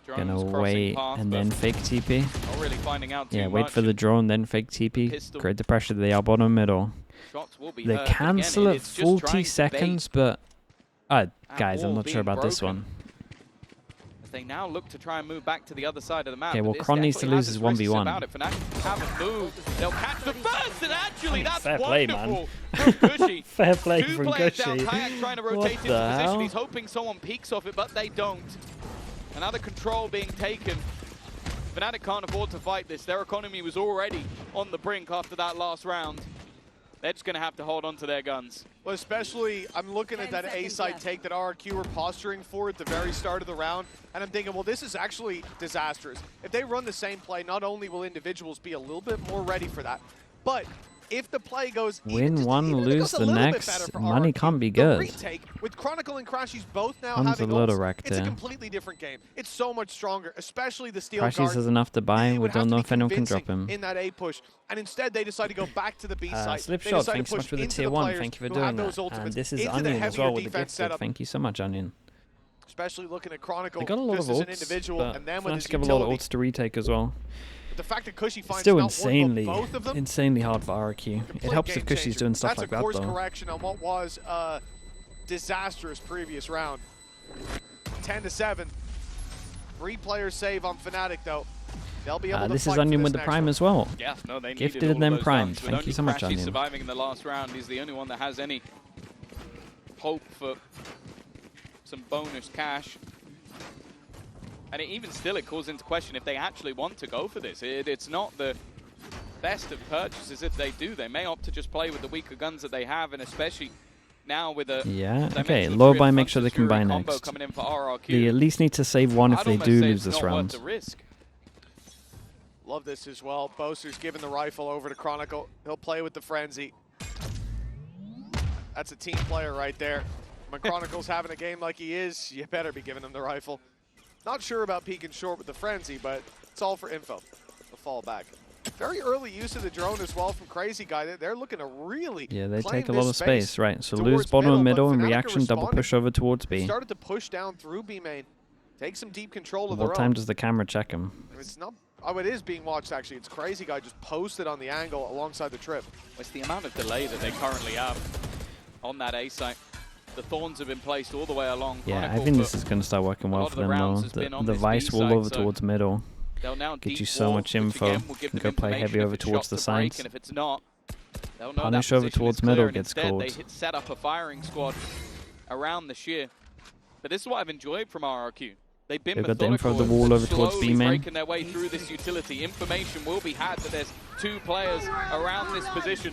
Speaker 1: The
Speaker 2: Gonna
Speaker 1: drone's crossing
Speaker 2: wait
Speaker 1: path,
Speaker 2: and
Speaker 1: but
Speaker 2: then fake TP.
Speaker 1: not really finding out too
Speaker 2: Yeah,
Speaker 1: much.
Speaker 2: wait for the drone, then fake TP.
Speaker 1: Pistol.
Speaker 2: Create the pressure. They are bottom middle.
Speaker 1: Shots will be
Speaker 2: They
Speaker 1: heard, but again,
Speaker 2: cancel at
Speaker 1: it's just trying
Speaker 2: 40
Speaker 1: to
Speaker 2: seconds,
Speaker 1: bait
Speaker 2: but
Speaker 1: that
Speaker 2: guys, I'm
Speaker 1: wall
Speaker 2: not sure
Speaker 1: being
Speaker 2: about this
Speaker 1: broken.
Speaker 2: one.
Speaker 1: As they now look to try and move back to the other side of the map.
Speaker 2: Okay,
Speaker 1: but
Speaker 2: well,
Speaker 1: this
Speaker 2: Kron needs to
Speaker 1: definitely
Speaker 2: lose
Speaker 1: has
Speaker 2: his
Speaker 1: its risks
Speaker 2: 1v1.
Speaker 1: about it. Fnatic haven't moved. They'll catch the first, and actually, that's
Speaker 2: Fair play, man.
Speaker 1: wonderful from Gushy.
Speaker 2: Fair play
Speaker 1: 2
Speaker 2: from
Speaker 1: players down,
Speaker 2: Gushy.
Speaker 1: Kayak trying to
Speaker 2: What
Speaker 1: rotate into
Speaker 2: the
Speaker 1: position.
Speaker 2: hell?
Speaker 1: He's hoping someone peeks off it, but they don't. Another control being taken. Fnatic can't afford to fight this. Their economy was already on the brink after that last round. They're just going to have to hold on to their guns.
Speaker 3: Well, especially, I'm looking at that A-side take that RRQ were posturing for at the very start of the round, and I'm thinking, well, this is actually disastrous. If they run the same play, not only will individuals be a little bit more ready for that, but if the play goes
Speaker 2: Win one,
Speaker 3: even if it
Speaker 2: lose
Speaker 3: goes a
Speaker 2: the
Speaker 3: little bit
Speaker 2: next.
Speaker 3: better for
Speaker 2: Money
Speaker 3: RRQ,
Speaker 2: can't be
Speaker 3: the
Speaker 2: good.
Speaker 3: retake, with Chronicle and Crashies both now
Speaker 2: Comes
Speaker 3: having
Speaker 2: a little
Speaker 3: ults,
Speaker 2: wrecked
Speaker 3: it's a
Speaker 2: here.
Speaker 3: completely different game. It's so much stronger, especially the steel
Speaker 2: Crashies
Speaker 3: guard.
Speaker 2: has enough to buy.
Speaker 3: It
Speaker 2: We
Speaker 3: would have
Speaker 2: don't
Speaker 3: to
Speaker 2: know
Speaker 3: be
Speaker 2: if anyone can drop
Speaker 3: convincing
Speaker 2: him.
Speaker 3: in that A push, and instead they decide to go back to the B side.
Speaker 2: Slip
Speaker 3: They
Speaker 2: shot,
Speaker 3: decide to
Speaker 2: thanks so much
Speaker 3: push
Speaker 2: for the
Speaker 3: into
Speaker 2: tier 1.
Speaker 3: players
Speaker 2: Thank you for
Speaker 3: who have
Speaker 2: doing that.
Speaker 3: those ultimates
Speaker 2: And this is
Speaker 3: into the
Speaker 2: Onion as
Speaker 3: heavier
Speaker 2: well with the
Speaker 3: defense
Speaker 2: gifted.
Speaker 3: setup.
Speaker 2: Thank you so much, Onion.
Speaker 3: Especially looking at Chronicle
Speaker 2: They got a lot
Speaker 3: just
Speaker 2: of
Speaker 3: as an
Speaker 2: ults,
Speaker 3: individual,
Speaker 2: but
Speaker 3: and then with his
Speaker 2: Fnatic have a lot of
Speaker 3: utility.
Speaker 2: ults to retake as well.
Speaker 3: But the fact that Cushy
Speaker 2: It's
Speaker 3: finds
Speaker 2: still
Speaker 3: not one, but both of them,
Speaker 2: insanely hard for RRQ. It
Speaker 3: complete
Speaker 2: helps if
Speaker 3: game
Speaker 2: Cushy's
Speaker 3: changer.
Speaker 2: doing stuff
Speaker 3: That's
Speaker 2: like
Speaker 3: a
Speaker 2: that
Speaker 3: course
Speaker 2: though.
Speaker 3: correction on what was a disastrous previous round. 10-7. 3 players save on Fnatic though. They'll be able to
Speaker 2: This
Speaker 3: fight
Speaker 2: is
Speaker 3: for
Speaker 2: Onion
Speaker 3: this
Speaker 2: with the
Speaker 3: next
Speaker 2: Prime
Speaker 3: one.
Speaker 2: as well.
Speaker 1: Yeah, no, they
Speaker 2: Gifted
Speaker 1: needed
Speaker 2: and
Speaker 1: all
Speaker 2: then
Speaker 1: those
Speaker 2: primed.
Speaker 1: guns. With
Speaker 2: Thank you
Speaker 1: only
Speaker 2: so much,
Speaker 1: Crashy
Speaker 2: Onion.
Speaker 1: surviving in the last round. He's the only one that has any hope for some bonus cash. And even still, it calls into question if they actually want to go for this. It's not the best of purchases if they do. They may opt to just play with the weaker guns that they have, and especially now with a...
Speaker 2: Yeah,
Speaker 1: as I
Speaker 2: okay.
Speaker 1: mentioned,
Speaker 2: Low
Speaker 1: Three
Speaker 2: buy,
Speaker 1: of
Speaker 2: make sure they
Speaker 1: Hunter's
Speaker 2: can buy
Speaker 1: Fury combo
Speaker 2: next.
Speaker 1: coming in for RRQ.
Speaker 2: They at least need to save one if
Speaker 1: I'd
Speaker 2: they
Speaker 1: almost
Speaker 2: do
Speaker 1: say
Speaker 2: lose
Speaker 1: it's
Speaker 2: this
Speaker 1: not worth
Speaker 2: round.
Speaker 1: the risk.
Speaker 3: Love this as well. Boaster's giving the rifle over to Chronicle. He'll play with the Frenzy. That's a team player right there. When Chronicle's having a game like he is, you better be giving him the rifle. Not sure about peeking short with the Frenzy, but it's all for info. They'll fall back. Very early use of the drone as well from Crazy Guy. They're looking to really
Speaker 2: Yeah, they
Speaker 3: claim
Speaker 2: take a lot
Speaker 3: this
Speaker 2: of space, right? So
Speaker 3: towards
Speaker 2: lose bottom and middle
Speaker 3: but
Speaker 2: in
Speaker 3: Fnatic are
Speaker 2: reaction, double
Speaker 3: responding.
Speaker 2: push over towards B.
Speaker 3: Started to push down through B main. Take some deep control of
Speaker 2: What
Speaker 3: their
Speaker 2: time
Speaker 3: own.
Speaker 2: does the camera check him?
Speaker 3: It's not. Oh, it is being watched actually. It's Crazy Guy just posted on the angle alongside the trip.
Speaker 1: It's the amount of delay that they currently have on that A site. The thorns have been placed all the way along.
Speaker 2: Yeah, I
Speaker 1: Chronicle,
Speaker 2: think
Speaker 1: but
Speaker 2: this is going to start working
Speaker 1: a
Speaker 2: well
Speaker 1: lot
Speaker 2: for
Speaker 1: of the
Speaker 2: them
Speaker 1: rounds
Speaker 2: though.
Speaker 1: has been on
Speaker 2: The
Speaker 1: this
Speaker 2: Vice
Speaker 1: B
Speaker 2: will
Speaker 1: side,
Speaker 2: over
Speaker 1: so
Speaker 2: towards middle.
Speaker 1: they'll now
Speaker 2: Get you
Speaker 1: deep
Speaker 2: so
Speaker 1: wall,
Speaker 2: much
Speaker 1: which
Speaker 2: info.
Speaker 1: again will give
Speaker 2: Can
Speaker 1: them
Speaker 2: go play
Speaker 1: information
Speaker 2: heavy
Speaker 1: if
Speaker 2: over
Speaker 1: it's
Speaker 2: towards
Speaker 1: shot
Speaker 2: the
Speaker 1: to break,
Speaker 2: sides.
Speaker 1: and if it's not, they'll know
Speaker 2: Punish
Speaker 1: that
Speaker 2: over
Speaker 1: position
Speaker 2: towards
Speaker 1: is clear,
Speaker 2: middle
Speaker 1: and
Speaker 2: gets
Speaker 1: instead
Speaker 2: called.
Speaker 1: they set up a firing squad around the sheer. But this is what I've enjoyed from RRQ. They've been
Speaker 2: They've got the info of the
Speaker 1: methodical
Speaker 2: wall
Speaker 1: and
Speaker 2: over towards
Speaker 1: slowly
Speaker 2: B main.
Speaker 1: breaking their way through this utility. Information will be had that there's 2 players around this position.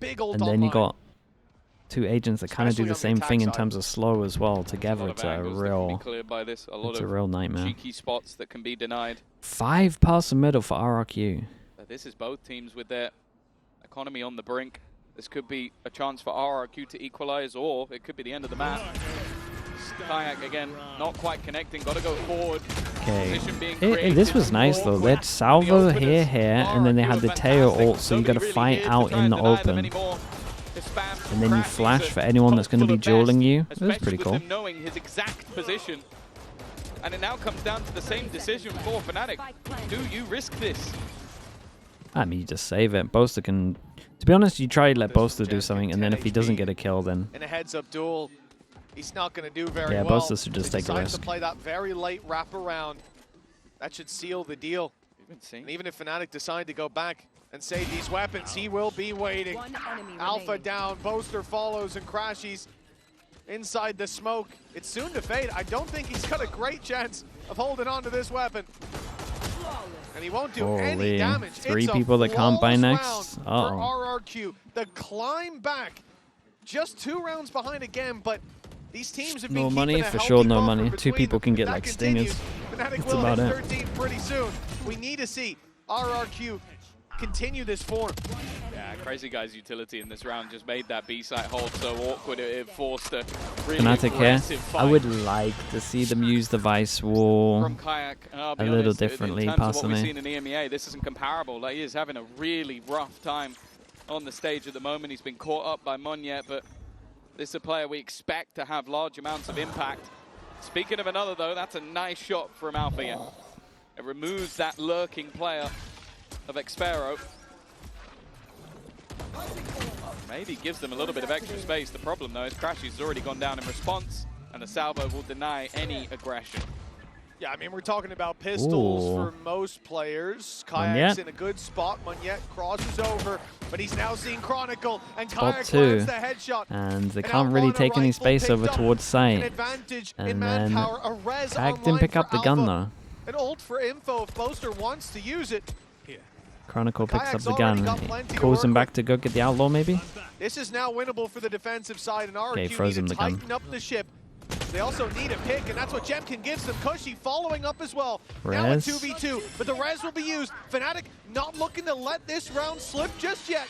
Speaker 3: big old
Speaker 2: and then you got two agents that kind of do the same thing in terms of slow as well. Together, it's a real nightmare.
Speaker 1: Cheeky spots that can be denied.
Speaker 2: 5 past the middle for RRQ.
Speaker 1: This is both teams with their economy on the brink. This could be a chance for RRQ to equalize, or it could be the end of the map. Kayak again, not quite connecting, gotta go forward.
Speaker 2: Okay, this was nice though. They had Salvo here, and then they had the Teo ult, so you gotta fight out in the open. And then you flash for anyone that's gonna be dueling you. It was pretty cool.
Speaker 1: Knowing his exact position. And it now comes down to the same decision for Fnatic. Do you risk this?
Speaker 2: I mean, you just save it. Boaster can... To be honest, you try to let Boaster do something, and then if he doesn't get a kill, then...
Speaker 3: In a heads-up duel, he's not going to do very well.
Speaker 2: Yeah, Boaster should just take a risk.
Speaker 3: To play that very late wraparound. That should seal the deal. And even if Fnatic decide to go back and save these weapons, he will be waiting. Alpha down, Boaster follows and crashes inside the smoke. It's soon to fade. I don't think he's got a great chance of holding on to this weapon. And he won't do any damage.
Speaker 2: 3 people that can't buy next.
Speaker 3: For RRQ. The climb back. Just 2 rounds behind again, but these teams have been
Speaker 2: no money, for sure no money. 2 people can get like stingers.
Speaker 3: That's about it. 13 pretty soon. We need to see RRQ continue this form.
Speaker 1: Yeah, Crazy Guy's utility in this round just made that B site hold so awkward. It forced a really
Speaker 2: Fnatic here.
Speaker 1: fight.
Speaker 2: I would like to see them use the Vice Wall
Speaker 1: from Kayak,
Speaker 2: a little differently,
Speaker 1: in terms
Speaker 2: personally.
Speaker 1: of what we've seen in EMEA, this isn't comparable. Like, he is having a really rough time on the stage at the moment. He's been caught up by Monyet, but this is a player we expect to have large amounts of impact. Speaking of another, though, that's a nice shot from Alpha here. It removes that lurking player of Xpero. Maybe gives them a little bit of extra space. The problem, though, is Crashy's has already gone down in response, and the salvo will deny any aggression.
Speaker 3: Yeah, I mean, we're talking about pistols for most players. Kayak's in a good spot. Monyet crosses over, but he's now seeing Chronicle, and Kayak lands the headshot.
Speaker 2: And they can't really take any space over towards site. And then Kayak didn't pick up the gun, though.
Speaker 3: An ult for info if Boaster wants to use it.
Speaker 2: Chronicle picks up the gun. Calls him back to go get the outlaw, maybe?
Speaker 3: This is now winnable for the defensive side, and RRQ
Speaker 2: throws him
Speaker 3: need
Speaker 2: the
Speaker 3: to
Speaker 2: gun.
Speaker 3: tighten up the ship. They also need a pick, and that's what Jemkin gives them. Cushy following up as well.
Speaker 2: Res.
Speaker 3: Now a 2v2, but the res will be used. Fnatic not looking to let this round slip just yet.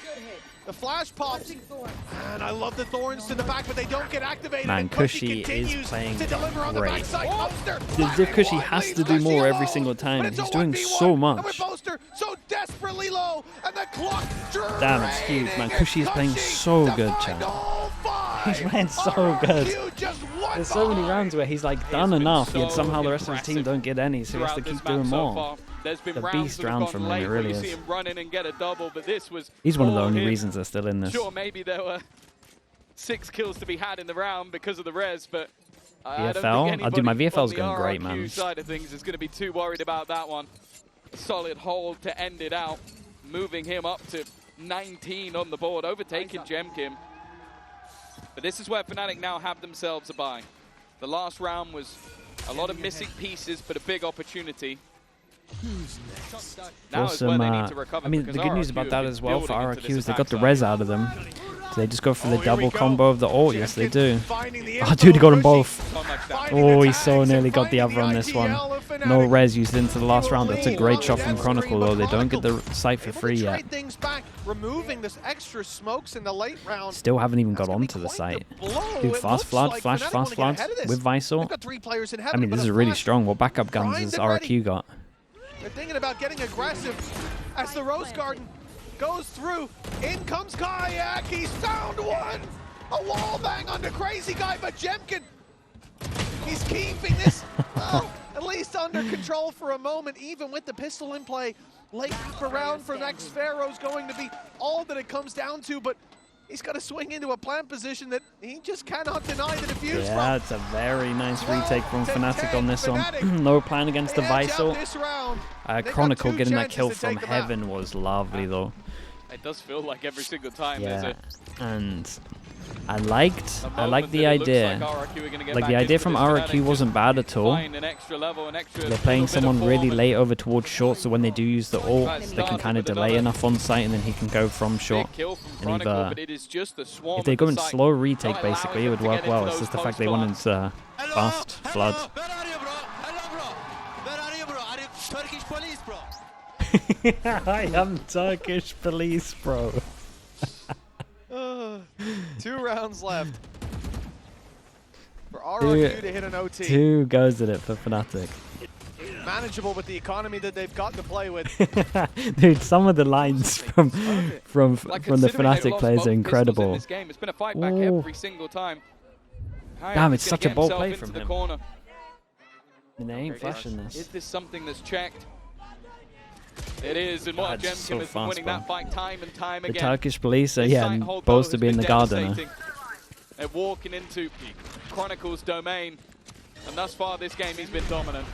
Speaker 3: The flash pops, and I love the thorns to the back, but they don't get activated.
Speaker 2: Man,
Speaker 3: and
Speaker 2: Cushy is playing
Speaker 3: to deliver on the
Speaker 2: great.
Speaker 3: backside.
Speaker 2: Cushy has to do more every single time. He's doing so much.
Speaker 3: Boaster so desperately low, and the clock
Speaker 2: damn, it's huge, man. Cushy is playing so good, chat. He's playing so good. There's so many rounds where he's like done enough, yet somehow the rest of his team don't get any, so he has to keep doing more.
Speaker 1: There's been
Speaker 2: the beast round from him, it really is.
Speaker 1: He's
Speaker 2: one of the only reasons they're still in this.
Speaker 1: Sure, maybe there were 6 kills to be had in the round because of the res, but
Speaker 2: VFL? Dude, my VFL's going great, man.
Speaker 1: Side of things is going to be too worried about that one. Solid hold to end it out, moving him up to 19 on the board, overtaking Jemkin. But this is where Fnatic now have themselves a bye. The last round was a lot of missing pieces, but a big opportunity. Now is where they need to recover.
Speaker 2: I mean, the good news about that as well for RRQ is they got the res out of them. So they just go for the double combo of the ult. Yes, they do. Oh, dude, he got them both. Oh, he so nearly got the other on this one. No res used into the last round. That's a great shot from Chronicle, though. They don't get the site for free yet. Still haven't even got onto the site. Dude, fast flood, flash with Visor. I mean, this is really strong. What backup guns has RRQ got?
Speaker 3: They're thinking about getting aggressive as the Rose Garden goes through. In comes Kayak. He's found one. A wall bang onto Crazy Guy, but Jemkin, he's keeping this at least under control for a moment, even with the pistol in play. Late round for Xpero is going to be all that it comes down to, but he's got to swing into a plant position that he just cannot deny the defuse from.
Speaker 2: Yeah, it's a very nice retake from Fnatic on this one. No plan against the Visor. Chronicle getting that kill from Heaven was lovely, though.
Speaker 1: It does feel like every single time
Speaker 2: yeah.
Speaker 1: there's
Speaker 2: And I liked the idea. Like the idea from RRQ wasn't bad at all. They're playing someone really late over towards short, so when they do use the ult, they can kind of delay enough on site, and then he can go from short. And either, if they go in slow retake, basically, it would work well. It's just the fact they wanted fast flood. I am Turkish police, bro.
Speaker 3: 2 rounds left for RRQ to hit an OT.
Speaker 2: 2 goes at it for Fnatic.
Speaker 3: Manageable with the economy that they've got to play with.
Speaker 2: Dude, some of the lines from the Fnatic players are incredible.
Speaker 1: It's been a fight back every single time.
Speaker 2: Damn, it's such a bold play from him.
Speaker 1: Corner.
Speaker 2: And they ain't flashing this.
Speaker 1: Is this something that's checked? It is, and what Jemkin has been winning that fight time and time again.
Speaker 2: The Turkish police are, supposed to be in the garden.
Speaker 1: They're walking into Chronicle's domain, and thus far this game he's been dominant.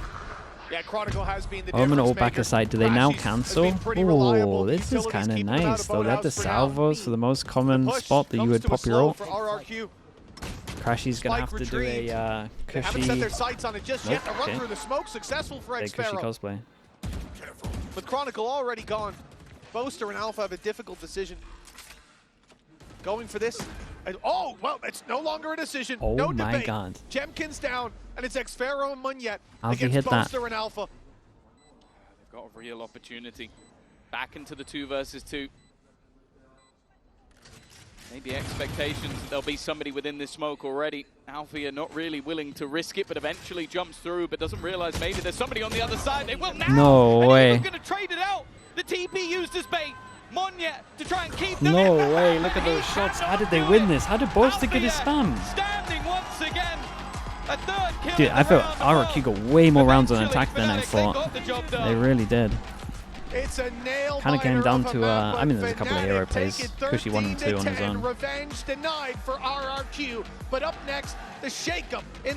Speaker 3: Yeah, Chronicle has been the
Speaker 2: I'm gonna ult back aside. Do they now cancel? Oh, this is kind of nice, though. They have the salvos for the most common spot that you would pop your ult. Crashy's gonna have to do a cushy.
Speaker 3: Haven't set their sights on it just yet. A run through the smoke, successful for
Speaker 2: Cushy cosplay.
Speaker 3: With Chronicle already gone, Boaster and Alpha have a difficult decision. Going for this. And, oh, well, it's no longer a decision.
Speaker 2: Oh
Speaker 3: no
Speaker 2: my
Speaker 3: debate.
Speaker 2: god.
Speaker 3: Jemkin's down, and it's Xpharaoh and Munyet
Speaker 2: Alpha
Speaker 3: against
Speaker 2: hit
Speaker 3: Boaster
Speaker 2: that.
Speaker 3: and Alpha.
Speaker 1: They've got a real opportunity. Back into the 2 versus 2. Maybe expectations that there'll be somebody within this smoke already. Alfie are not really willing to risk it, but eventually jumps through, but doesn't realize maybe there's somebody on the other side. They will now!
Speaker 2: No way.
Speaker 1: Going to trade it out. The TP used as bait. Monyet to try and keep them
Speaker 2: No
Speaker 1: in.
Speaker 2: way, look at those shots. How did they win this? How did Boaster get his spam?
Speaker 1: Standing once again. A 3rd kill.
Speaker 2: Dude, I felt RRQ got way more rounds on attack than I thought. They really did.
Speaker 3: It's a nail
Speaker 2: Kind of came down to, I mean, there's a
Speaker 3: Fnatic
Speaker 2: couple of hero plays. Cushy 1 and 2 on his own.
Speaker 3: Revenge denied for RRQ, but up next, the shakeup in